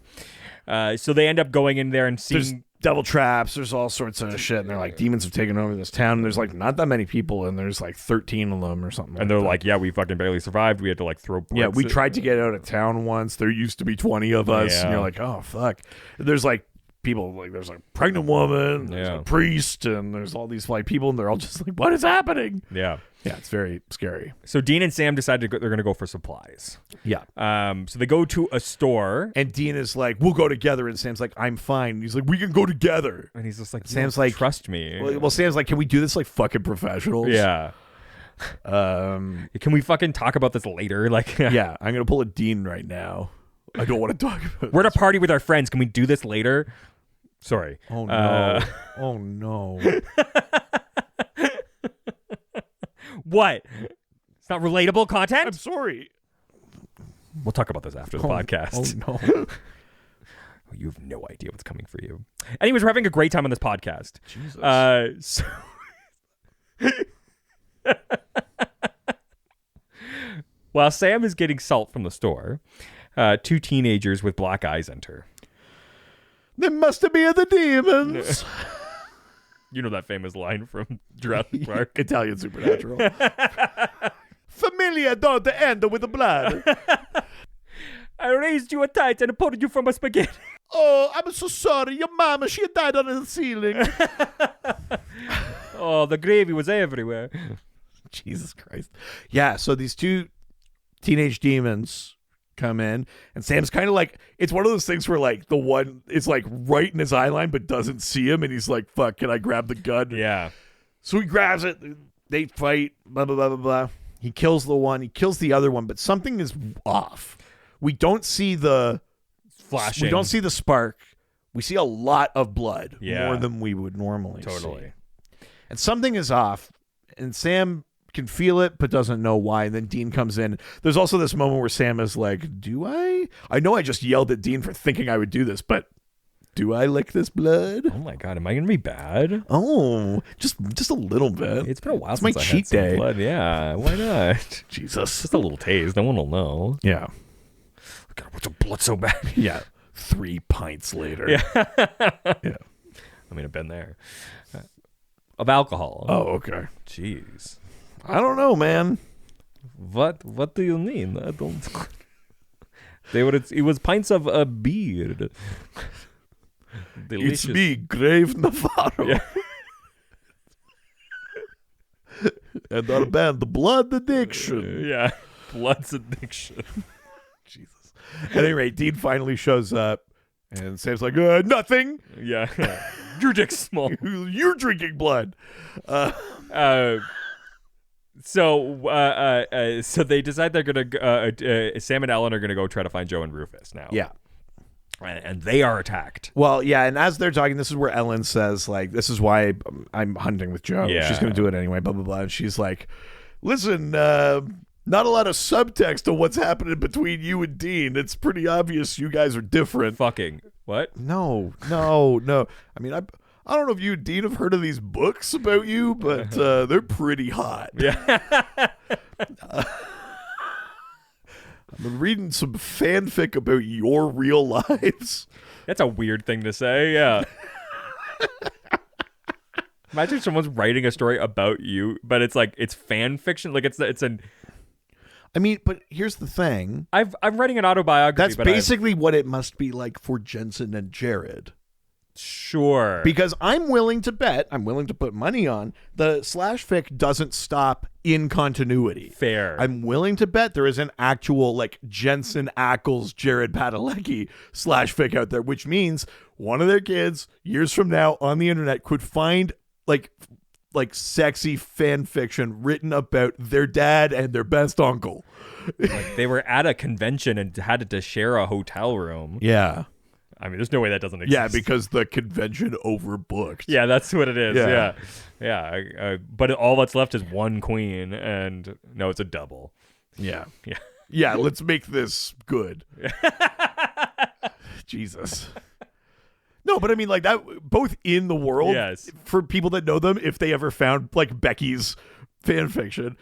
Yeah. So they end up going in there and seeing. There's devil traps, there's all sorts of shit, and they're like, demons have taken over this town, and there's like not that many people, and there's like 13 of them or something. And they're like, yeah, we fucking barely survived. We had to like throw bricks. Yeah, we tried to get out of town once. There used to be 20 of us, and you're like, oh fuck. There's like people, like there's a pregnant woman, there's a priest, and there's all these like people, and they're all just like, what is happening? Yeah. Yeah, it's very scary. So Dean and Sam decide they're going to go for supplies. Yeah. So they go to a store. And Dean is like, we'll go together. And Sam's like, I'm fine. And he's like, we can go together. And he's just like, Sam's like, trust me. Well, Sam's like, can we do this like fucking professionals? Yeah. Can we fucking talk about this later? Like, yeah, I'm going to pull a Dean right now. I don't want to talk about We're at a party with our friends. Can we do this later? Sorry. Oh, no. Oh, no. What? It's not relatable content? I'm sorry. We'll talk about this after the podcast. Oh, no. You have no idea what's coming for you. Anyways, we're having a great time on this podcast. Jesus. While Sam is getting salt from the store, two teenagers with black eyes enter. They must be the demons. You know that famous line from Jurassic Park? Italian Supernatural. Familia don't end with the blood. I raised you a titan and pulled you from a spaghetti. Oh, I'm so sorry. Your mama, she died under the ceiling. Oh, the gravy was everywhere. Jesus Christ. Yeah, so these two teenage demons come in, and Sam's kind of like, it's one of those things where like the one is like right in his eye line but doesn't see him, and he's like, fuck, can I grab the gun? Yeah. So he grabs it, they fight, blah, blah, blah, blah, blah. He kills the one, he kills the other one, but something is off. We don't see the flashing. We don't see the spark. We see a lot of blood, Yeah. more than we would normally Totally. see. And something is off, and Sam can feel it but doesn't know why. And then Dean comes in. There's also this moment where Sam is like, do I know I just yelled at Dean for thinking I would do this, but do I lick this blood? Oh my god, am I gonna be bad? Oh, just a little bit. It's been a while It's since my I cheat had some day. blood. Yeah, why not? Jesus. Just a little taste. No one will know. Yeah. God, what's the blood so bad? Yeah. 3 pints later. Yeah. Yeah. I mean, I've been there. Of alcohol. Oh, okay. Jeez. I don't know, man. What do you mean? I don't. It was pints of a beer. Delicious. It's me, Grave Navarro. Yeah. And our band, The Blood Addiction. Yeah. Blood's addiction. Jesus. At any rate, Dean finally shows up, and Sam's like, nothing. Yeah. Your dick's small. You're drinking blood. So they decide they're gonna. Sam and Ellen are gonna go try to find Joe and Rufus now. Yeah. And they are attacked. Well, yeah, and as they're talking, this is where Ellen says, like, this is why I'm hunting with Joe. Yeah. She's going to do it anyway, blah, blah, blah. And she's like, listen, not a lot of subtext on what's happening between you and Dean. It's pretty obvious you guys are different. Fucking. What? No. I mean, I don't know if you and Dean have heard of these books about you, but they're pretty hot. Yeah. I've been reading some fanfic about your real lives. That's a weird thing to say. Yeah. Imagine someone's writing a story about you, but it's like it's fan fiction. Like it's an. I mean, but here's the thing. I'm writing an autobiography. That's but basically what it must be like for Jensen and Jared. Sure. Because I'm willing to put money on the slash fic doesn't stop in continuity. Fair. I'm willing to bet there is an actual like Jensen Ackles, Jared Padalecki slash fic out there, which means one of their kids years from now on the internet could find like sexy fan fiction written about their dad and their best uncle. Like they were at a convention and had to share a hotel room. Yeah. I mean, there's no way that doesn't exist. Yeah, because the convention overbooked. Yeah, that's what it is. Yeah. Yeah. But all that's left is one queen, and no, it's a double. Yeah. Yeah. Yeah, let's make this good. Jesus. No, but I mean, like that, both in the world, Yes. for people that know them, if they ever found like Becky's fan fiction,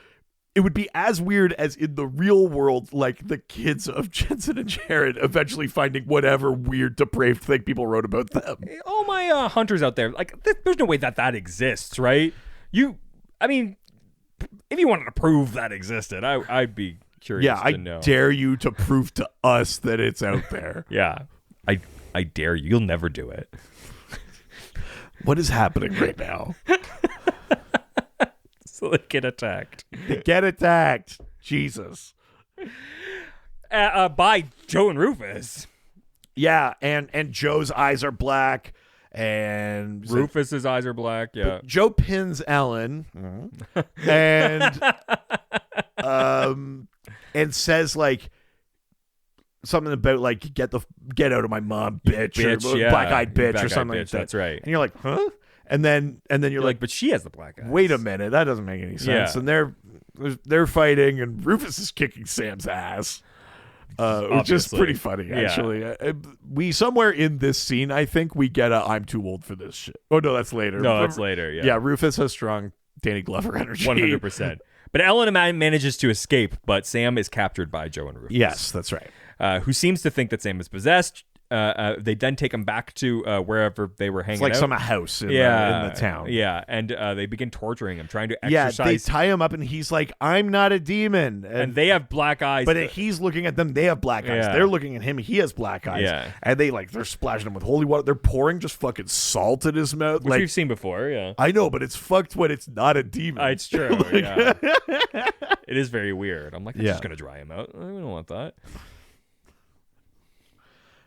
it would be as weird as in the real world, like the kids of Jensen and Jared eventually finding whatever weird, depraved thing people wrote about them. All my hunters out there, like, there's no way that exists, right? I mean, if you wanted to prove that existed, I'd be curious Yeah, to know. I dare you to prove to us that it's out there. Yeah. I I dare you. You'll never do it. What is happening right now? So they get attacked. They get attacked. Jesus. By Joe and Rufus. Yeah, and Joe's eyes are black, and Rufus's eyes are black. Yeah. Joe pins Ellen, and and says like something about like get out of my mom, bitch, or yeah. black-eyed bitch, Black-eyed or something bitch, like that. That's right. And you're like, huh? And then you're like, but she has the black eyes. wait a minute, that doesn't make any sense. Yeah. And they're fighting, and Rufus is kicking Sam's ass. Which is Obviously. pretty funny, actually. We somewhere in this scene, I think we get a "I'm too old for this shit." Oh no, that's later. No, that's later. Yeah. Yeah, Rufus has strong Danny Glover energy. 100%. But Ellen manages to escape, but Sam is captured by Joe and Rufus. Yes, that's right. Who seems to think that Sam is possessed. They then take him back to wherever they were hanging It's like out. some house in the town. Yeah, and they begin torturing him, trying to Yeah, exercise. they tie him up, and he's like, "I'm not a demon," and they have black eyes. but he's looking at them. They have black eyes. Yeah. They're looking at him. He has black eyes. Yeah. And they're splashing him with holy water. They're pouring just fucking salt in his mouth. which Like we've seen before, yeah. I know, but it's fucked when it's not a demon. It's true, yeah. It is very weird. I'm like, I'm Yeah. just going to dry him out. I don't want that.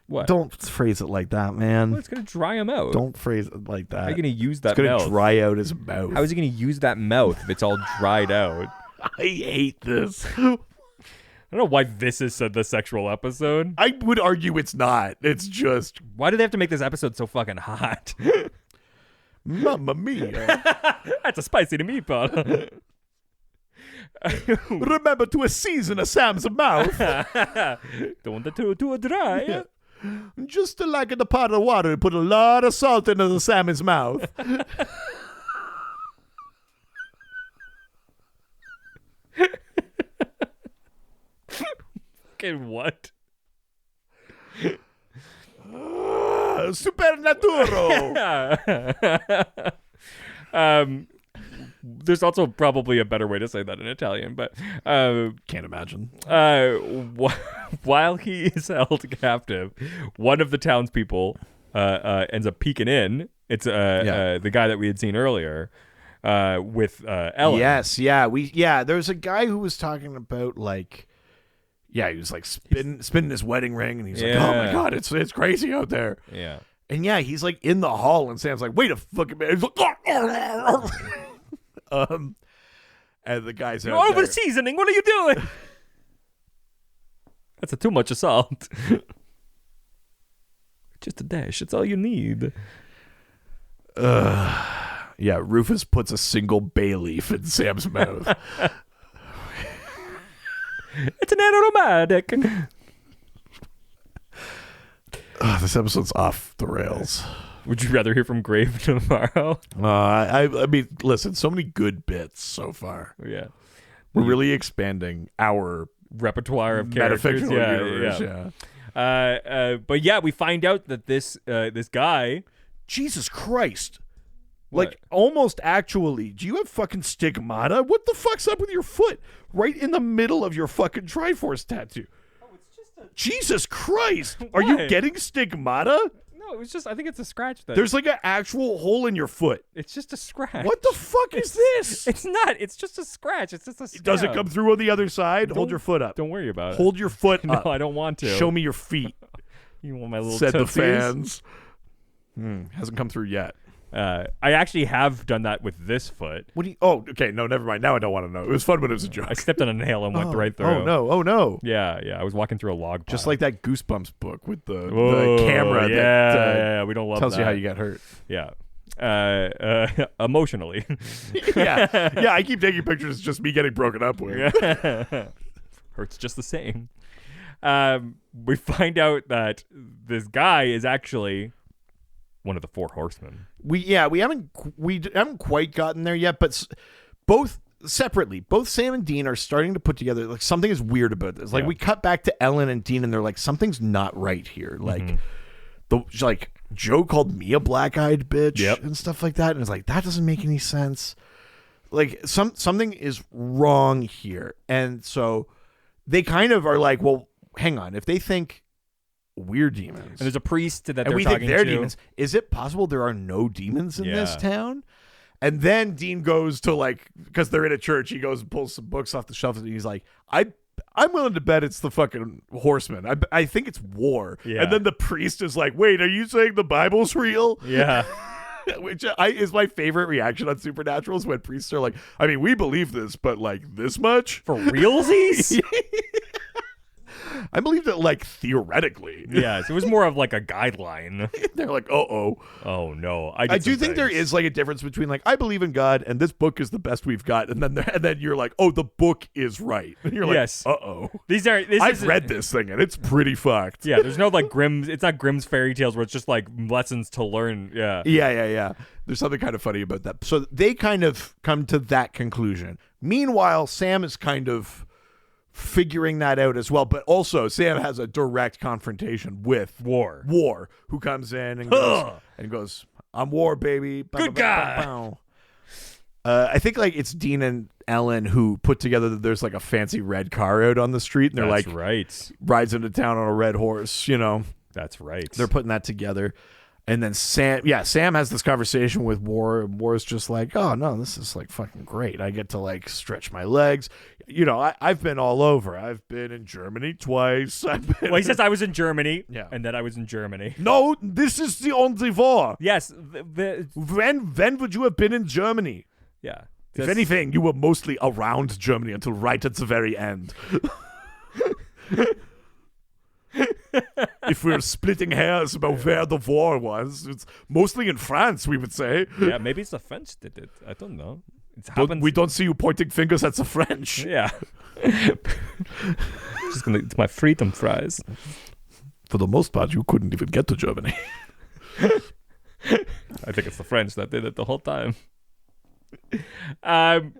What? Don't phrase it like that, man. Well, it's going to dry him out. Don't phrase it like that. How are you going to use that It's going to mouth? dry out his mouth. How is he going to use that mouth if it's all dried out? I hate this. I don't know why this is the sexual episode. I would argue it's not. It's just Why do they have to make this episode so fucking hot? Mamma mia. That's a spicy meatball. Remember to season a Sam's mouth. Don't want it too dry. Just like in the pot of water, put a lot of salt into the salmon's mouth. Okay, what? Supernaturo. There's also probably a better way to say that in Italian, but Can't imagine. while he is held captive, one of the townspeople ends up peeking in. It's the guy that we had seen earlier with Ellen. Yes, there's a guy who was talking about like, yeah, he was like spinning his wedding ring, and he's like, oh my god, it's crazy out there. Yeah. And yeah, he's like in the hall, and Sam's like, wait a fucking minute. He's like, and the guy's You're out over there. seasoning. What are you doing? That's too much of salt. Just a dash. It's all you need. Yeah, Rufus puts a single bay leaf in Sam's mouth. It's an aromatic. This episode's off the rails. Would you rather hear from Grave tomorrow? I mean, listen, so many good bits so far. Yeah. We're really expanding our Repertoire of characters. metafictional universe. Yeah. But yeah, we find out that this guy. Jesus Christ. What? Like, almost actually, do you have fucking stigmata? What the fuck's up with your foot? Right in the middle of your fucking Triforce tattoo. Oh, it's just a. Jesus Christ. Are you What? getting stigmata? No, it was just. I think it's a scratch. There's like an actual hole in your foot. It's just a scratch. What the fuck is this? It's not. It's just a scratch. It's just a. Scab. Does it come through on the other side? Hold Don't- your foot up. Don't worry about it. Hold your foot No, up. I don't want to. Show me your feet, You want my little said the tootsies? fans. Hasn't come through yet. I actually have done that with this foot. What do you... Oh, okay. No, never mind. Now I don't want to know. It was fun when it was a joke. I stepped on a nail and went right through. Oh, no. Oh, no. Yeah. I was walking through a log. Just pile. like that Goosebumps book with the Whoa, camera Yeah, that we don't love tells that. you how you got hurt. Yeah. Emotionally. Yeah, I keep taking pictures. It's just me getting broken up with. Hurts just the same. We find out that this guy is actually one of the four horsemen. We haven't quite gotten there yet, but both separately, both Sam and Dean are starting to put together like something is weird about this. Like we cut back to Ellen and Dean, and they're like, something's not right here. Like like Joe called me a black-eyed bitch and stuff like that, and it's like that doesn't make any sense. Like something is wrong here, and so they kind of are like, well, hang on. If they think we're demons. And there's a priest that and they're we talking think they're to. demons. Is it possible there are no demons in this Yeah. town? And then Dean goes to like, because they're in a church, he goes and pulls some books off the shelf and he's like, I'm willing to bet it's the fucking horseman. I think it's war. Yeah. And then the priest is like, wait, are you saying the Bible's real? Yeah. Which is my favorite reaction on Supernatural is when priests are like, I mean, we believe this, but like this much? For realsies? I believed it like theoretically. Yes, it was more of like a guideline. They're like, oh. Oh no, I do think there is like a difference between like I believe in God and this book is the best we've got, and then you're like, oh, the book is right, and you're like, Yes. This I've isn't- read this thing and it's pretty fucked. Yeah, there's no like Grimm's. It's not Grimm's fairy tales where it's just like lessons to learn. Yeah. Yeah. There's something kind of funny about that. So they kind of come to that conclusion. Meanwhile, Sam is kind of figuring that out as well, but also Sam has a direct confrontation with War, who comes in and goes, I'm War, baby. Good guy. I think like it's Dean and Ellen who put together that there's like a fancy red car out on the street, and they're That's like right. rides into town on a red horse, you know. That's right. They're putting that together. And then Sam has this conversation with War, and War's just like, oh, no, this is like fucking great. I get to like stretch my legs. You know, I've been all over. I've been in Germany twice. Well, he says I was in Germany. Yeah. And then I was in Germany. No, this is the only war. Yes. When would you have been in Germany? Yeah. If anything, you were mostly around Germany until right at the very end. If we're splitting hairs about where the war was, it's mostly in France, we would say. Yeah, maybe it's the French did it. I don't know. It happens. We don't see you pointing fingers at the French. Yeah. Just gonna eat my freedom fries. For the most part, you couldn't even get to Germany. I think it's the French that did it the whole time. So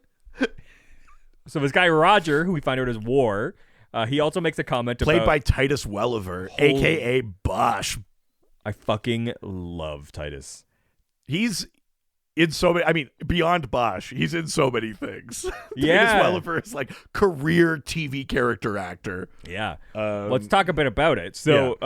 this guy Roger, who we find out is War, he also makes a comment Played about... by Titus Welliver, a.k.a. Bosch. I fucking love Titus. He's in so many... I mean, beyond Bosch, he's in so many things. Yeah. Titus Welliver is like career TV character actor. Yeah. Let's talk a bit about it. So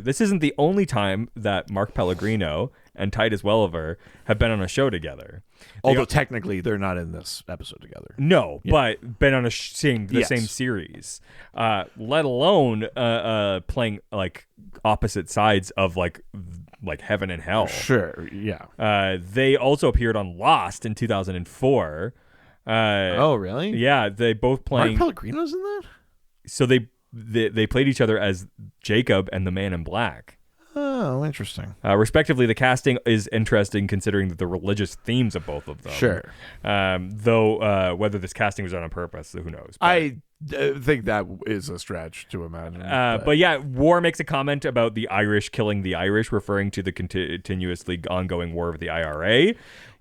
this isn't the only time that Mark Pellegrino and Titus Welliver have been on a show together. Although technically they're not in this episode together. No, but been on a same series. Let alone playing like opposite sides of like heaven and hell. Sure, yeah. They also appeared on Lost in 2004. Oh, really? Yeah, they both playing. Mark Pellegrino's in that? So they played each other as Jacob and the Man in Black. Oh, interesting. Respectively, the casting is interesting considering the religious themes of both of them. Sure. Though whether this casting was done on purpose, who knows? But, I think that is a stretch to imagine. but yeah, War makes a comment about the Irish killing the Irish, referring to the continuously ongoing war of the IRA.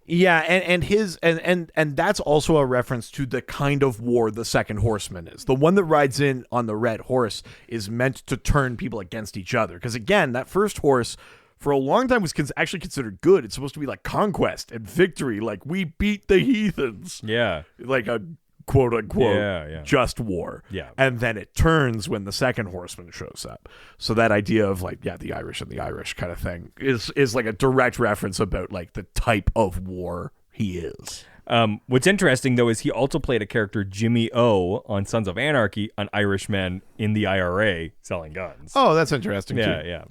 Yeah, and that's also a reference to the kind of war the Second Horseman is. The one that rides in on the red horse is meant to turn people against each other. Because again, that first horse for a long time was actually considered good. It's supposed to be like conquest and victory, like we beat the heathens. Yeah, like a quote unquote just war. Yeah. And then it turns when the Second Horseman shows up. So that idea of like, the Irish and the Irish kind of thing is like a direct reference about like the type of war he is. What's interesting though is he also played a character Jimmy O on Sons of Anarchy, an Irishman in the IRA selling guns. Oh, that's interesting too. Yeah.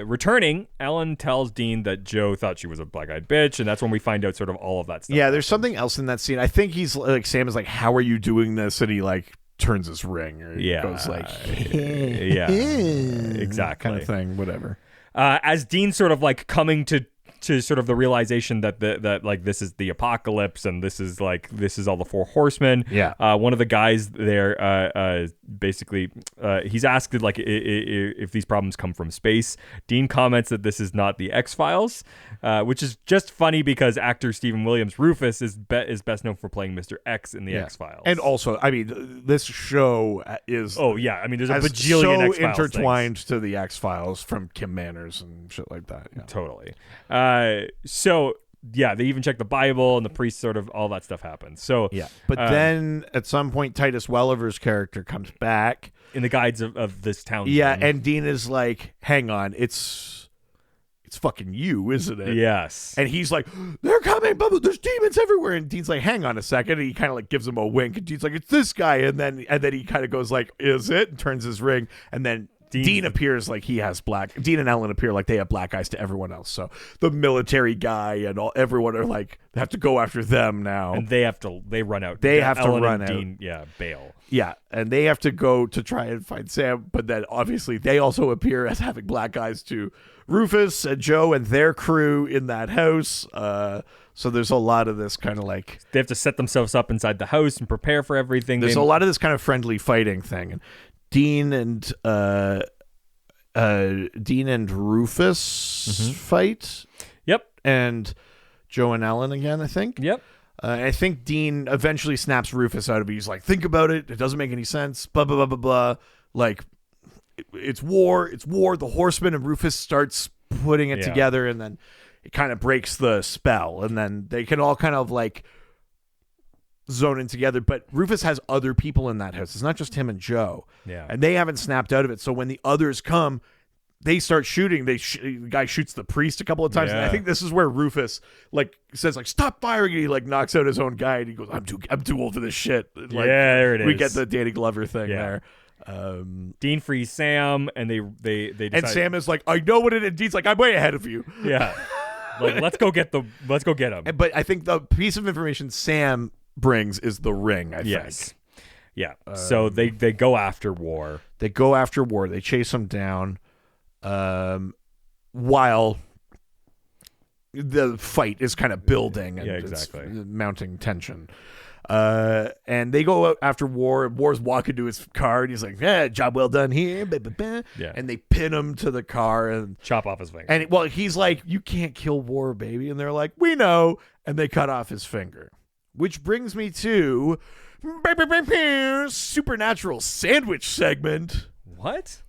Returning, Ellen tells Dean that Joe thought she was a black-eyed bitch, and that's when we find out sort of all of that stuff. Yeah, there's something else in that scene. I think he's like, Sam is like, how are you doing this? And he like turns his ring or goes like, yeah, exactly. Kind of thing, whatever. As Dean's sort of like coming to sort of the realization that that like this is the apocalypse and this is all the four horsemen. Yeah. One of the guys there basically he's asked like if these problems come from space. Dean comments that this is not the X-Files, which is just funny because actor Stephen Williams Rufus is best known for playing Mr. X in the X-Files. And also, I mean, this show is there's a bajillion so X-Files intertwined things. to the X-Files from Kim Manners and shit like that. Yeah. Totally. So yeah, they even check the Bible, and the priest sort of all that stuff happens. So Yeah, but then at some point, Titus Welliver's character comes back in the guides of this town. Yeah, and Dean is like, "Hang on, it's fucking you, isn't it?" Yes, and he's like, "They're coming, but there's demons everywhere." And Dean's like, "Hang on a second," and he kind of like gives him a wink. And Dean's like, "It's this guy," and then he kind of goes like, "Is it?" and turns his ring, and then Dean appears like he has black. Dean and Ellen appear like they have black eyes to everyone else. So the military guy and everyone are like, they have to go after them now, and they run out. They have Ellen to run and out. Dean, bail. Yeah, and they have to go to try and find Sam, but then obviously they also appear as having black eyes to Rufus and Joe and their crew in that house. So there's a lot of this kind of like... They have to set themselves up inside the house and prepare for everything. There's a lot of this kind of friendly fighting thing. And Dean and Rufus fight. Yep. And Joe and Ellen again, I think. Yep. I think Dean eventually snaps Rufus out of it. He's like, think about it. It doesn't make any sense. Blah, blah, blah, blah, blah. Like, it's war. It's war. The Horseman, and Rufus starts putting it together, and then it kind of breaks the spell. And then they can all kind of like zone in together. But Rufus has other people in that house. It's not just him and Joe. Yeah. And they haven't snapped out of it. So when the others come, they start shooting. The guy shoots the priest a couple of times, and I think this is where Rufus like says like, "Stop firing!" And he like knocks out his own guy, and he goes, "I'm too old for this shit." Like, there it is. We get the Danny Glover thing there. Dean frees Sam, and they decide, and Sam is like, "I know what it is." Dean's like, "I'm way ahead of you." Yeah, like let's go get him. But I think the piece of information Sam brings is the ring. I think. Yeah. So they go after War. They go after War. They chase him down. While the fight is kind of building and it's mounting tension. And they go out after War. War's walking to his car, and he's like, "Yeah, job well done here." Yeah. And they pin him to the car and chop off his finger. And he's like, "You can't kill War, baby." And they're like, "We know." And they cut off his finger. Which brings me to Supernatural Sandwich segment. What?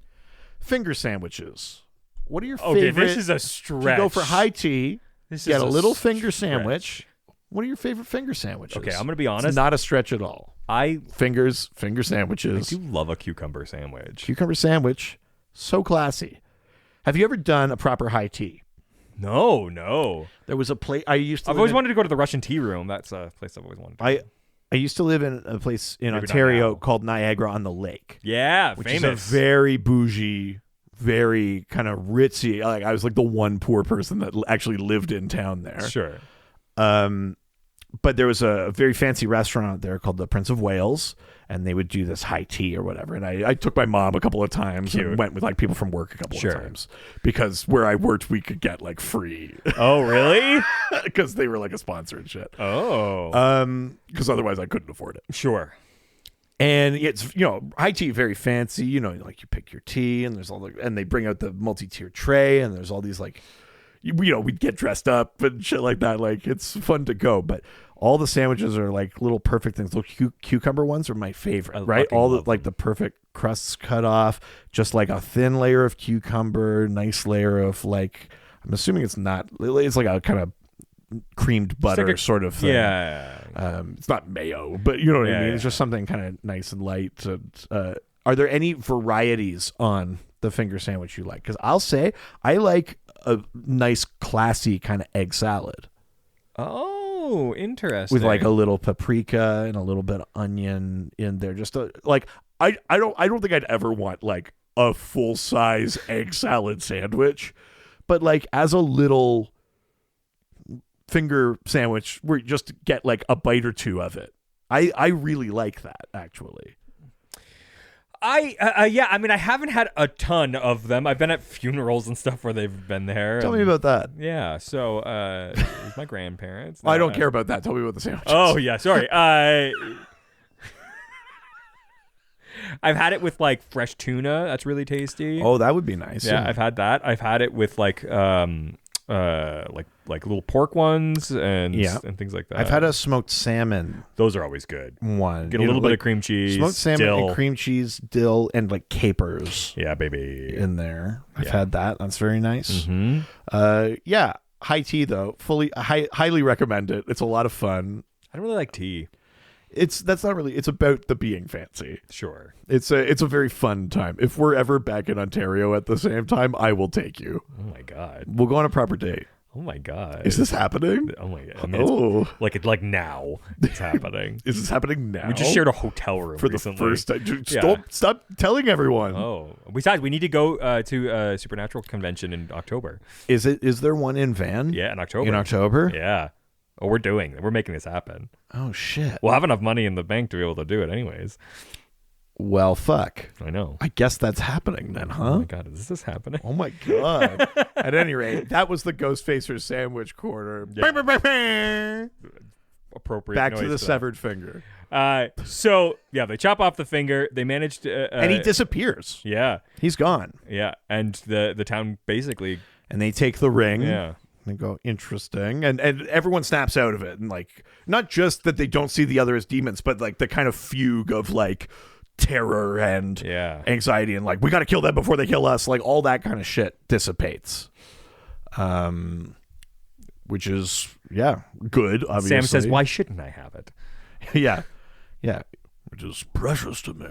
Finger sandwiches. What are your favorite? Okay, this is a stretch. You go for high tea. Get a little finger sandwich. What are your favorite finger sandwiches? Okay, I'm going to be honest. It's not a stretch at all. Finger sandwiches. I do love a cucumber sandwich. Cucumber sandwich. So classy. Have you ever done a proper high tea? No. There was a place I've always wanted to go to the Russian Tea Room. That's a place I've always wanted to go. I used to live in a place in Ontario called Niagara on the Lake. Yeah, which famous. is a very bougie, very kind of ritzy. Like I was like the one poor person that actually lived in town there. Sure. But there was a very fancy restaurant there called the Prince of Wales, and they would do this high tea or whatever. And I took my mom a couple of times and went with like people from work a couple of times because where I worked, we could get like free. Oh, really? Because they were like a sponsor and shit. Oh. Because otherwise I couldn't afford it. Sure. And it's, high tea, very fancy, like you pick your tea and there's and they bring out the multi-tier tray and there's all these like, we'd get dressed up and shit like that. Like it's fun to go, but all the sandwiches are like little perfect things. Little cucumber ones are my favorite, right? All the perfect crusts cut off, just like a thin layer of cucumber, nice layer of like, I'm assuming it's like a kind of creamed butter like sort of thing. Yeah. It's not mayo, but you know what I mean? It's just something kind of nice and light. Are there any varieties on the finger sandwich you like? Because I'll say I like a nice, classy kind of egg salad. Oh, interesting. With like a little paprika and a little bit of onion in there. Just I don't think I'd ever want like a full size egg salad sandwich, but like as a little finger sandwich where you just get like a bite or two of it. I really like that actually. I mean, I haven't had a ton of them. I've been at funerals and stuff where they've been there. Tell me about that. Yeah, so it was my grandparents. I don't care about that. Tell me about the sandwiches. Oh, yeah, sorry. I've had it with like fresh tuna. That's really tasty. Oh, that would be nice. Yeah, I've had that. I've had it with like little pork ones and things like that. I've had a smoked salmon. Those are always good. One. Get a little bit of cream cheese, smoked salmon dill. and cream cheese, dill, and like capers. Yeah, baby. In there. I've had that. That's very nice. Mm-hmm. high tea though. Highly recommend it. It's a lot of fun. I don't really like tea. That's not really. It's about the being fancy. Sure. It's a very fun time. If we're ever back in Ontario at the same time, I will take you. Oh my god. We'll go on a proper date. Oh my god. Is this happening? Oh my god. I mean, it's like now it's happening. Is this happening now? We just shared a hotel room for recently. the first time. Stop telling everyone. Oh. Besides, we need to go to a Supernatural convention in October. Is there one in Van? Yeah, in October. In October? Yeah. Oh, we're making this happen. Oh shit. We'll have enough money in the bank to be able to do it anyways. Well, fuck. I know. I guess that's happening then, huh? Oh my god, is this happening? Oh my god. At any rate, that was the Ghostfacer sandwich corner. Yeah. Appropriate. Back to noise the for severed finger. So yeah, they chop off the finger. They manage to, and he disappears. Yeah, he's gone. Yeah, and the town basically. And they take the ring. Yeah. And go, interesting. And everyone snaps out of it. And like, not just that they don't see the other as demons, but like the kind of fugue of like terror and anxiety and like, we got to kill them before they kill us. Like all that kind of shit dissipates. Which is, good, obviously. Sam says, why shouldn't I have it? Yeah. Which is precious to me.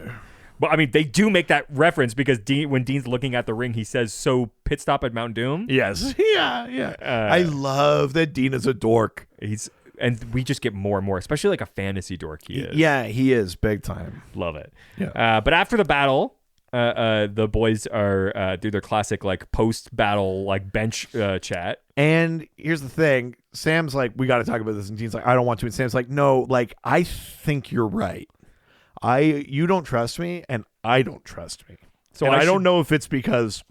Well, I mean, they do make that reference because when Dean's looking at the ring, he says, so pit stop at Mount Doom? Yes. Yeah. I love that Dean is a dork. And we just get more and more, especially like a fantasy dork he is. Yeah, he is big time. Love it. Yeah. But after the battle, the boys are do their classic like post-battle like bench chat. And here's the thing. Sam's like, we got to talk about this. And Dean's like, I don't want to. And Sam's like, no, like, I think you're right. You don't trust me, and I don't trust me. So I don't know if it's because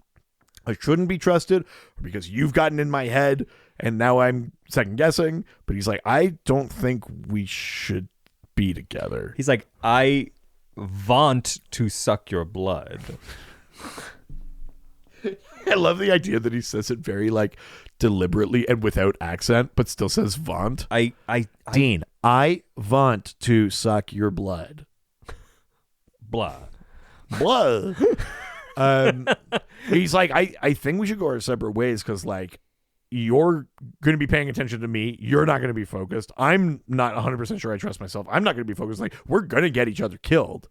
I shouldn't be trusted or because you've gotten in my head and now I'm second guessing. But he's like, I don't think we should be together. He's like, I want to suck your blood. I love the idea that he says it very like deliberately and without accent, but still says want. Dean, I want to suck your blood. Blah. He's like, I think we should go our separate ways because like you're going to be paying attention to me. You're not going to be focused. I'm not 100% sure I trust myself. I'm not going to be focused. Like we're going to get each other killed.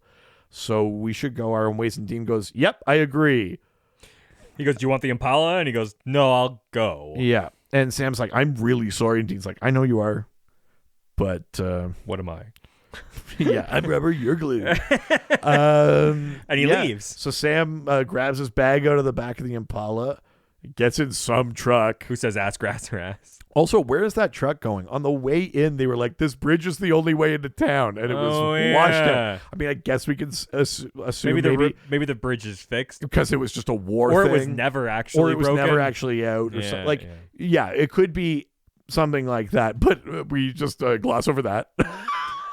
So we should go our own ways. And Dean goes, yep, I agree. He goes, do you want the Impala? And he goes, no, I'll go. Yeah. And Sam's like, I'm really sorry. And Dean's like, I know you are. But what am I? Yeah, I'm rubber, you're glue. And he leaves. So Sam grabs his bag out of the back of the Impala, gets in some truck. Who says ass, grass, or ass? Also, where is that truck going? On the way in, they were like, this bridge is the only way into town. And it was washed out. I mean, I guess we can assume maybe the bridge is fixed. Because it was just a war thing. Or thing. it was never actually Or it was broken. never actually out. Or something. Like, yeah, it could be something like that. But we just gloss over that.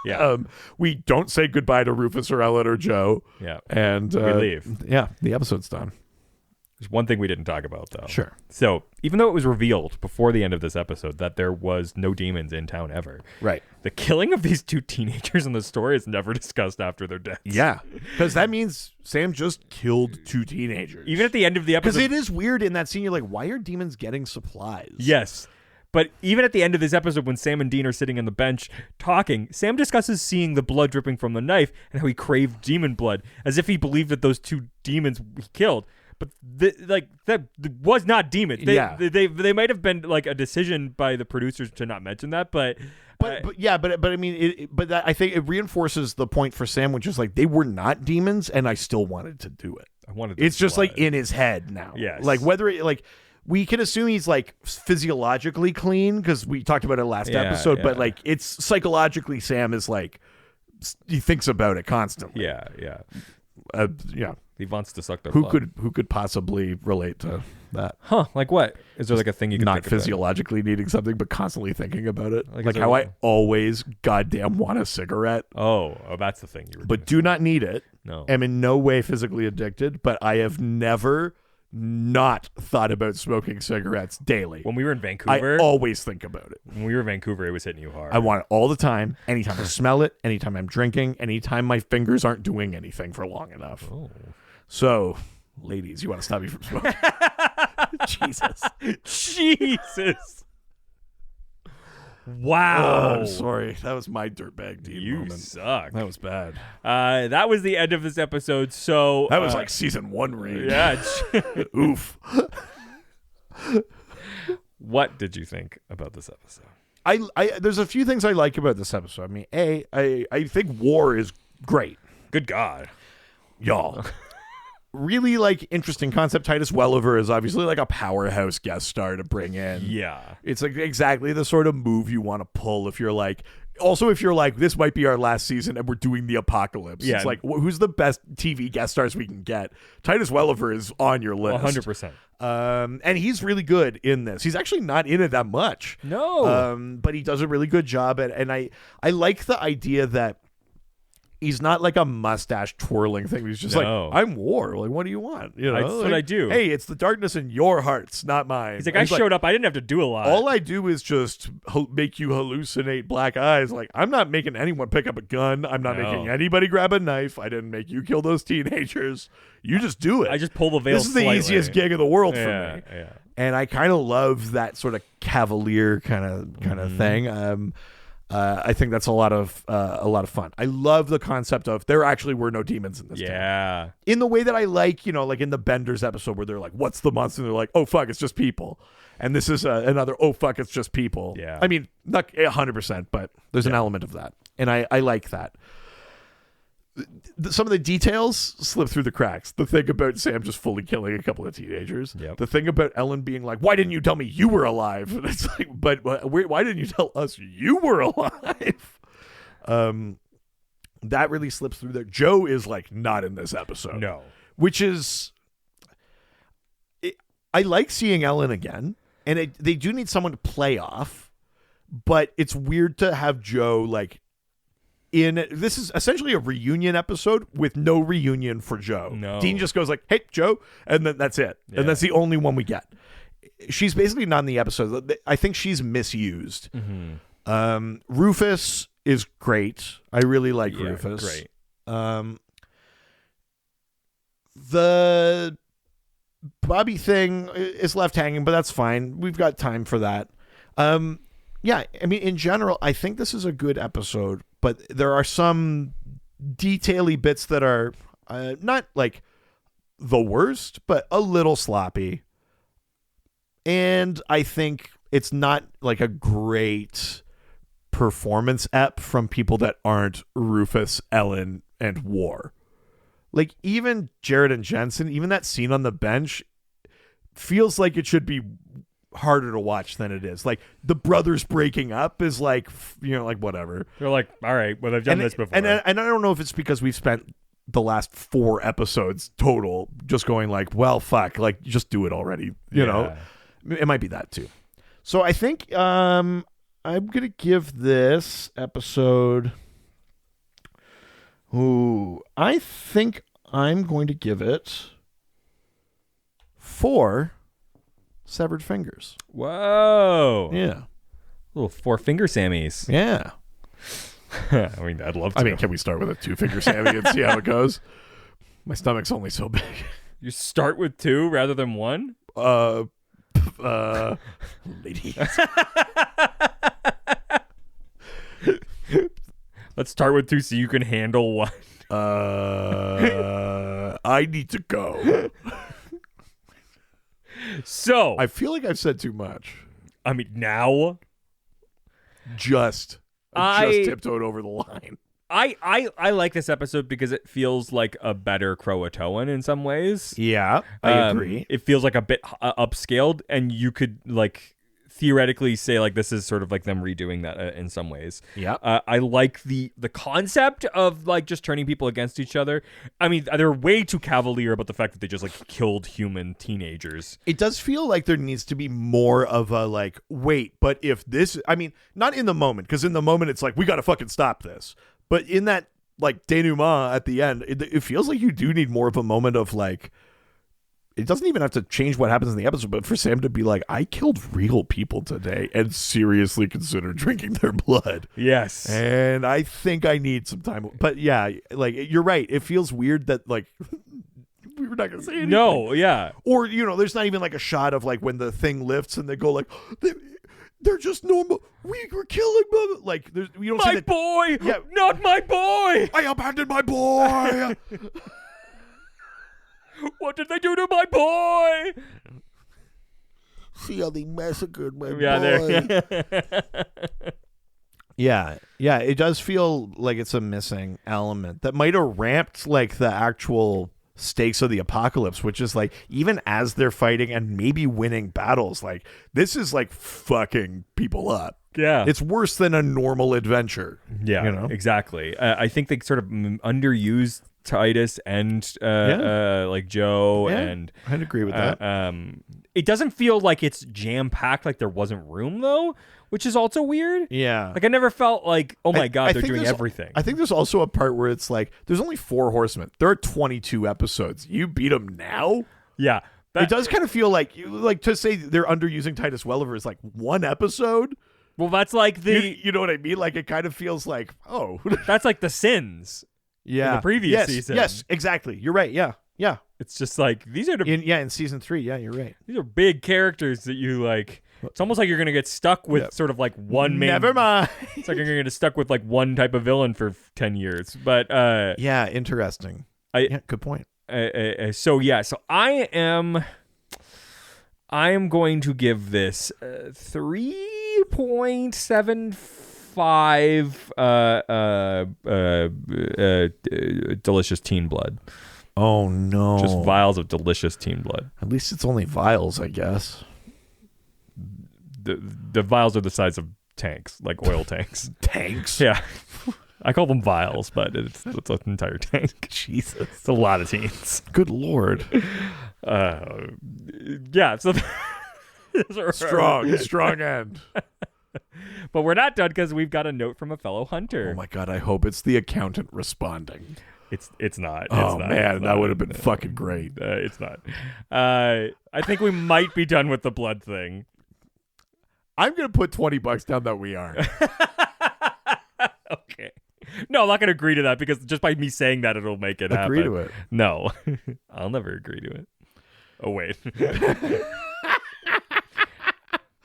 Yeah. We don't say goodbye to Rufus or Ellen or Joe. Yeah. And we leave. Yeah, the episode's done. There's one thing we didn't talk about, though. Sure. So, even though it was revealed before the end of this episode that there was no demons in town ever, right? The killing of these two teenagers in the story is never discussed after their deaths. Yeah, because that means Sam just killed two teenagers. Even at the end of the episode. Because it is weird in that scene. You're like, why are demons getting supplies? Yes. But even at the end of this episode, when Sam and Dean are sitting on the bench talking, Sam discusses seeing the blood dripping from the knife and how he craved demon blood, as if he believed that those two demons he killed. But that was not demons. They might have been like a decision by the producers to not mention that, but I mean, I think it reinforces the point for Sam, which is like they were not demons, and I still wanted to do it. It's just like in his head now. Yes. Like whether it like. We can assume he's like physiologically clean because we talked about it last episode, but like it's psychologically Sam is like he thinks about it constantly. Yeah. He wants to suck their blood. Who could possibly relate to that? Huh? Like what? Is there like a thing you can not think physiologically needing something, but constantly thinking about it? Like how I always goddamn want a cigarette. Oh, that's the thing you were. But do not need it. No, am in no way physically addicted. But I have never not thought about smoking cigarettes daily. When we were in Vancouver, I always think about it. When we were in Vancouver, it was hitting you hard. I want it all the time. Anytime I smell it, anytime I'm drinking, anytime my fingers aren't doing anything for long enough. Oh. So, ladies, you want to stop me from smoking? Jesus. Wow. I'm sorry. That was my dirtbag Dean You moment. suck. That was bad. That was the end of this episode. So That was like season 1 range. yeah. Oof. What did you think about this episode? There's a few things I like about this episode. I mean, I think War is great. Good God. Y'all. Really like interesting concept. Titus Welliver is obviously like a powerhouse guest star to bring in. Yeah. It's like exactly the sort of move you want to pull if you're like, also if you're like, this might be our last season and we're doing the apocalypse. Yeah. It's like, who's the best TV guest stars we can get? Titus Welliver is on your list. 100%. And he's really good in this. He's actually not in it that much. No. But he does a really good job and I like the idea that he's not like a mustache twirling thing. He's just No. like, I'm War. Like, what do you want? You know, That's like, what I do. Hey, it's the darkness in your hearts, not mine. He's like, I showed up. I didn't have to do a lot. All I do is just make you hallucinate black eyes. Like, I'm not making anyone pick up a gun. I'm not No. making anybody grab a knife. I didn't make you kill those teenagers. You just do it. I just pull the veil This is the slightly. easiest gig in the world for Yeah, me. yeah. And I kind of love that sort of cavalier kind of thing. I think that's a lot of fun. I love the concept of there actually were no demons in this town. Yeah. In the way that I like, like in the Benders episode where they're like, "What's the monster?" And they're like, "Oh fuck, it's just people." And this is another, "Oh fuck, it's just people." Yeah. I mean, not 100%, but there's an element of that, and I like that. Some of the details slip through the cracks. The thing about Sam just fully killing a couple of teenagers. Yep. The thing about Ellen being like, "Why didn't you tell me you were alive?" And it's like, but why didn't you tell us you were alive? That really slips through there. Joe is like not in this episode. No. Which is, I like seeing Ellen again, and they do need someone to play off, but it's weird to have Joe like this is essentially a reunion episode with no reunion for Joe. No. Dean just goes like, "Hey, Joe," and then that's it. Yeah. And that's the only one we get. She's basically not in the episode. I think she's misused. Mm-hmm. Rufus is great. I really like Yeah, Rufus. great. The Bobby thing is left hanging, but that's fine. We've got time for that. Yeah, I mean, in general, I think this is a good episode, but there are some detail-y bits that are not like the worst, but a little sloppy. And I think it's not like a great performance ep from people that aren't Rufus, Ellen, and War. Like, even Jared and Jensen, even that scene on the bench feels like it should be harder to watch than it is. Like, the brothers breaking up is like, like whatever. They're like, all right, well, I've done this before. And I don't know if it's because we've spent the last 4 episodes total just going like, well, fuck, like, just do it already. You know, it might be that too. So I think I'm going to give this episode... I think I'm going to give it 4 severed fingers. Whoa. Yeah. Little 4-finger Sammys. Yeah. I mean, I'd love to. I mean, can we start with a 2-finger Sammy and see how it goes? My stomach's only so big. You start with 2 rather than 1? Ladies. Let's start with 2 so you can handle 1. I need to go. So, I feel like I've said too much. I mean, now I just tiptoed over the line. I like this episode because it feels like a better Croatoan in some ways. Yeah, I agree. It feels like a bit upscaled, and you could like theoretically say like this is sort of like them redoing that in some ways. Yeah. I like the concept of like just turning people against each other. I mean, they're way too cavalier about the fact that they just like killed human teenagers. It does feel like there needs to be more of a like, wait, but if this, I mean, not in the moment, because in the moment it's like, we got to fucking stop this. But in that like denouement at the end, it feels like you do need more of a moment of like, it doesn't even have to change what happens in the episode, but for Sam to be like, I killed real people today and seriously consider drinking their blood. Yes. And I think I need some time. But yeah, like, you're right. It feels weird that like we were not going to say anything. No, yeah. Or, there's not even like a shot of like when the thing lifts and they go like, they're just normal. We're killing them. Like, we don't see My that. boy! Yeah. Not my boy! I abandoned my boy. What did they do to my boy? See how they massacred my Yeah, boy. Yeah, it does feel like it's a missing element that might have ramped like the actual stakes of the apocalypse, which is like even as they're fighting and maybe winning battles, like this is like fucking people up. Yeah. It's worse than a normal adventure. Yeah, you know? exactly. I think they sort of underused Titus and like Joe, Yeah, and I'd agree with that. it doesn't feel like it's jam packed, like there wasn't room though, which is also weird. Yeah. Like I never felt like, oh my I god, they're think doing there's- everything. I think there's also a part where it's like there's only 4 horsemen. There are 22 episodes. You beat them now? Yeah, It does kind of feel like to say they're underusing Titus Welliver is like 1 episode. Well, that's like You know what I mean? Like it kind of feels like, oh, that's like the Sins. yeah. In the previous season. Yes, exactly. You're right. Yeah. It's just like these are In season 3. Yeah, you're right. these are big characters that you like. It's almost like you're gonna get stuck with sort of like one main. Never mind. It's like you're gonna get stuck with like one type of villain for 10 years. But Yeah, interesting. Yeah, good point. so I am going to give this 3.75 delicious teen blood. Oh no. Just vials of delicious teen blood. At least it's only vials, I guess. The vials are the size of tanks, like oil tanks. Tanks. Yeah. I call them vials, but it's an entire tank. Jesus. It's a lot of teens. Good Lord. Yeah, so Strong end. but we're not done because we've got a note from a fellow hunter. Oh my God, I hope it's the accountant responding. It's not. Oh man, it's that not. would have been fucking great. It's not. I think we might be done with the blood thing. I'm gonna put $20 down that we are. Okay. No, I'm not going to agree to that because just by me saying that, it'll make it happen. Agree to it. No, I'll never agree to it. Oh, wait.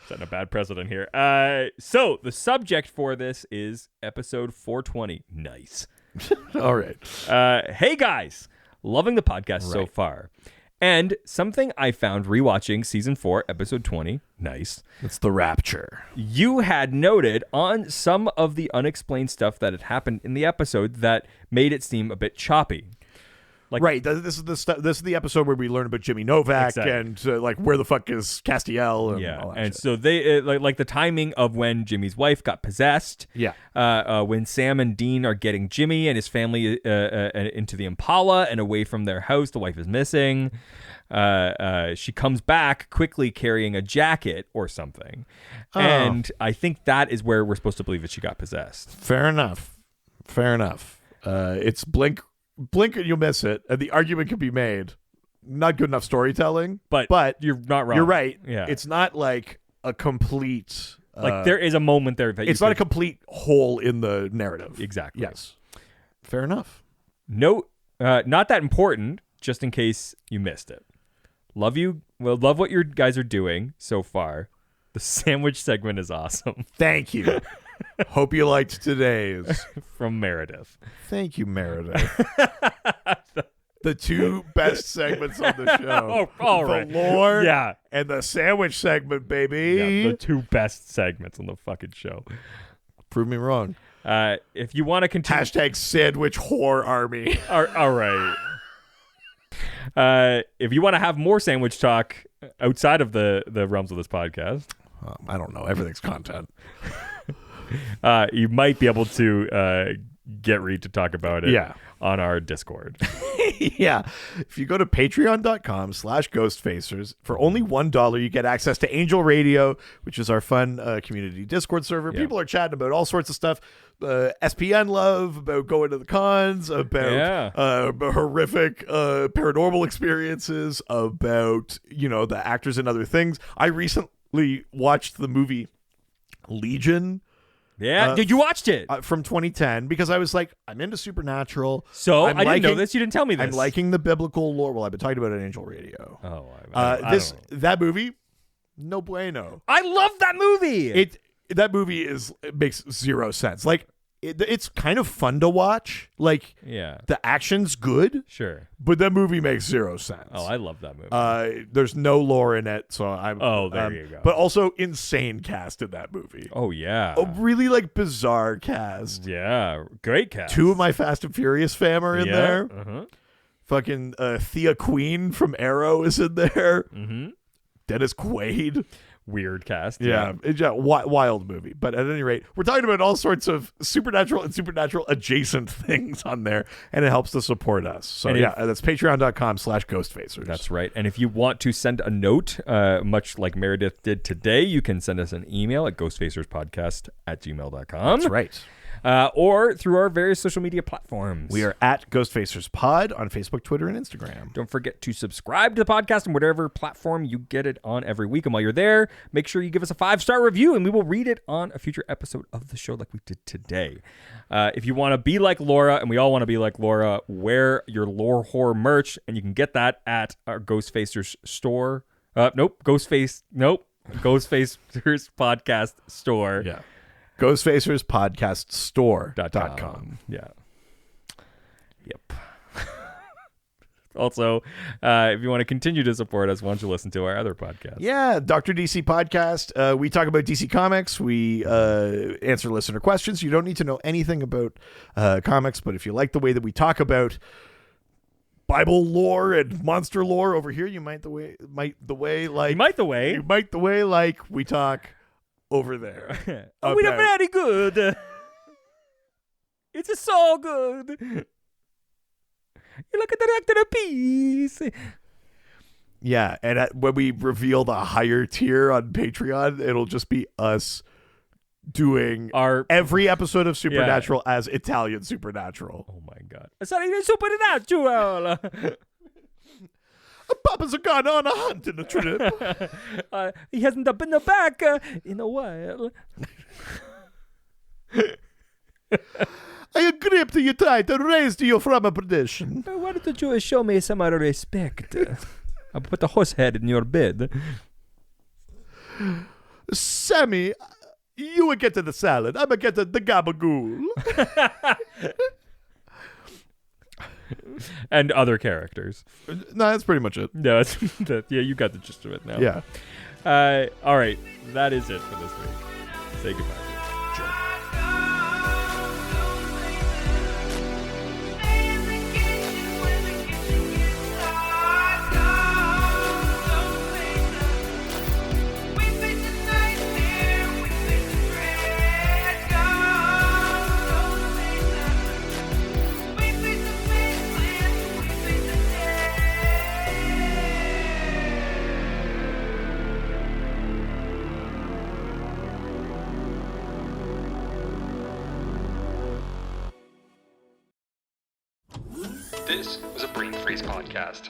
Setting a bad precedent here. So the subject for this is episode 420. Nice. All right. Hey, guys. Loving the podcast so far. And something I found rewatching season 4, episode 20. Nice. It's the rapture. You had noted on some of the unexplained stuff that had happened in the episode that made it seem a bit choppy. Like, Right. This is the stuff. This is the episode where we learn about Jimmy Novak Exactly. and like where the fuck is Castiel and all that and shit. so they like the timing of when Jimmy's wife got possessed. Yeah. When Sam and Dean are getting Jimmy and his family into the Impala and away from their house, the wife is missing. She comes back quickly carrying a jacket or something, and I think that is where we're supposed to believe that she got possessed. Fair enough. It's blink and you'll miss it, and the argument can be made. Not good enough storytelling, But you're not wrong. You're right. Yeah, It's not like a complete. like there is a moment there that It's not a complete hole in the narrative. exactly. Yes. Fair enough. No, not that important. Just in case you missed it. Love what you guys are doing so far. The sandwich segment is awesome. Thank you. Hope you liked today's. From Meredith. Thank you, Meredith. The 2 best segments on the show. Oh, all the right. lore Yeah. and the sandwich segment, baby. Yeah, the 2 best segments on the fucking show. Prove me wrong. If you want to continue, Hashtag sandwich whore army. all right. If you want to have more sandwich talk outside of the realms of this podcast, I don't know. Everything's content. you might be able to get Reed to talk about it. Yeah. On our Discord. Yeah. If you go to patreon.com/ghostfacers, for only $1, you get access to Angel Radio, which is our fun community Discord server. Yeah. People are chatting about all sorts of stuff. SPN love, about going to the cons, about horrific paranormal experiences, about, the actors and other things. I recently watched the movie Legion. Yeah. Did you watch it? From 2010, because I was like, I'm into supernatural. So I didn't know this. You didn't tell me this. I'm liking the biblical lore. Well, I've been talking about it on Angel Radio. Oh, I don't know. That movie, No bueno. I love that movie. That movie makes zero sense. Like it's kind of fun to watch. Like yeah, the action's good, sure, but that movie makes zero sense. Oh, I love that movie. There's no lore in it, so I'm. Oh, there you go. But also insane cast in that movie. Oh yeah, A really like bizarre cast. yeah, great cast. 2 of my Fast and Furious fam are in there. Uh-huh. Fucking Thea Queen from Arrow is in there. Mm-hmm. Dennis Quaid. Weird cast. Yeah, wild movie. But at any rate, we're talking about all sorts of supernatural and supernatural adjacent things on there, and it helps to support us. So that's patreon.com/ghostfacers. That's right. And if you want to send a note, much like Meredith did today, you can send us an email at ghostfacerspodcast@gmail.com. That's right. Or through our various social media platforms. We are at GhostfacersPod on Facebook, Twitter, and Instagram. Don't forget to subscribe to the podcast on whatever platform you get it on every week. And while you're there, make sure you give us a 5-star review, and we will read it on a future episode of the show like we did today. If you want to be like Laura, and we all want to be like Laura, wear your Lore Whore merch, and you can get that at our Ghostfacers store. Ghostfacers Podcast store. Yeah. GhostfacersPodcastStore.com. Yeah. Yep. Also, if you want to continue to support us, why don't you listen to our other podcast? Yeah, Dr. DC Podcast. We talk about DC Comics. We answer listener questions. You don't need to know anything about comics, but if you like the way that we talk about Bible lore and monster lore over here, you might the way like we talk over there. Oh, we're very good. It's so good. You're like a director of peace. Yeah, and when we reveal the higher tier on Patreon, it'll just be us doing every episode of Supernatural as Italian Supernatural. Oh my god. Sorry, Supernatural. Papa's gone on a hunt in a trip. He hasn't been back in a while. I agree to you try to raise you from a perdition. Why don't you show me some respect? I'll put the horse head in your bed. Sammy, you will get to the salad. I'm going to get to the gabagool. And other characters. No, that's pretty much it. No, yeah, you got the gist of it now. Yeah. All right, that is it for this week. Say goodbye. This was a Brain Freeze podcast.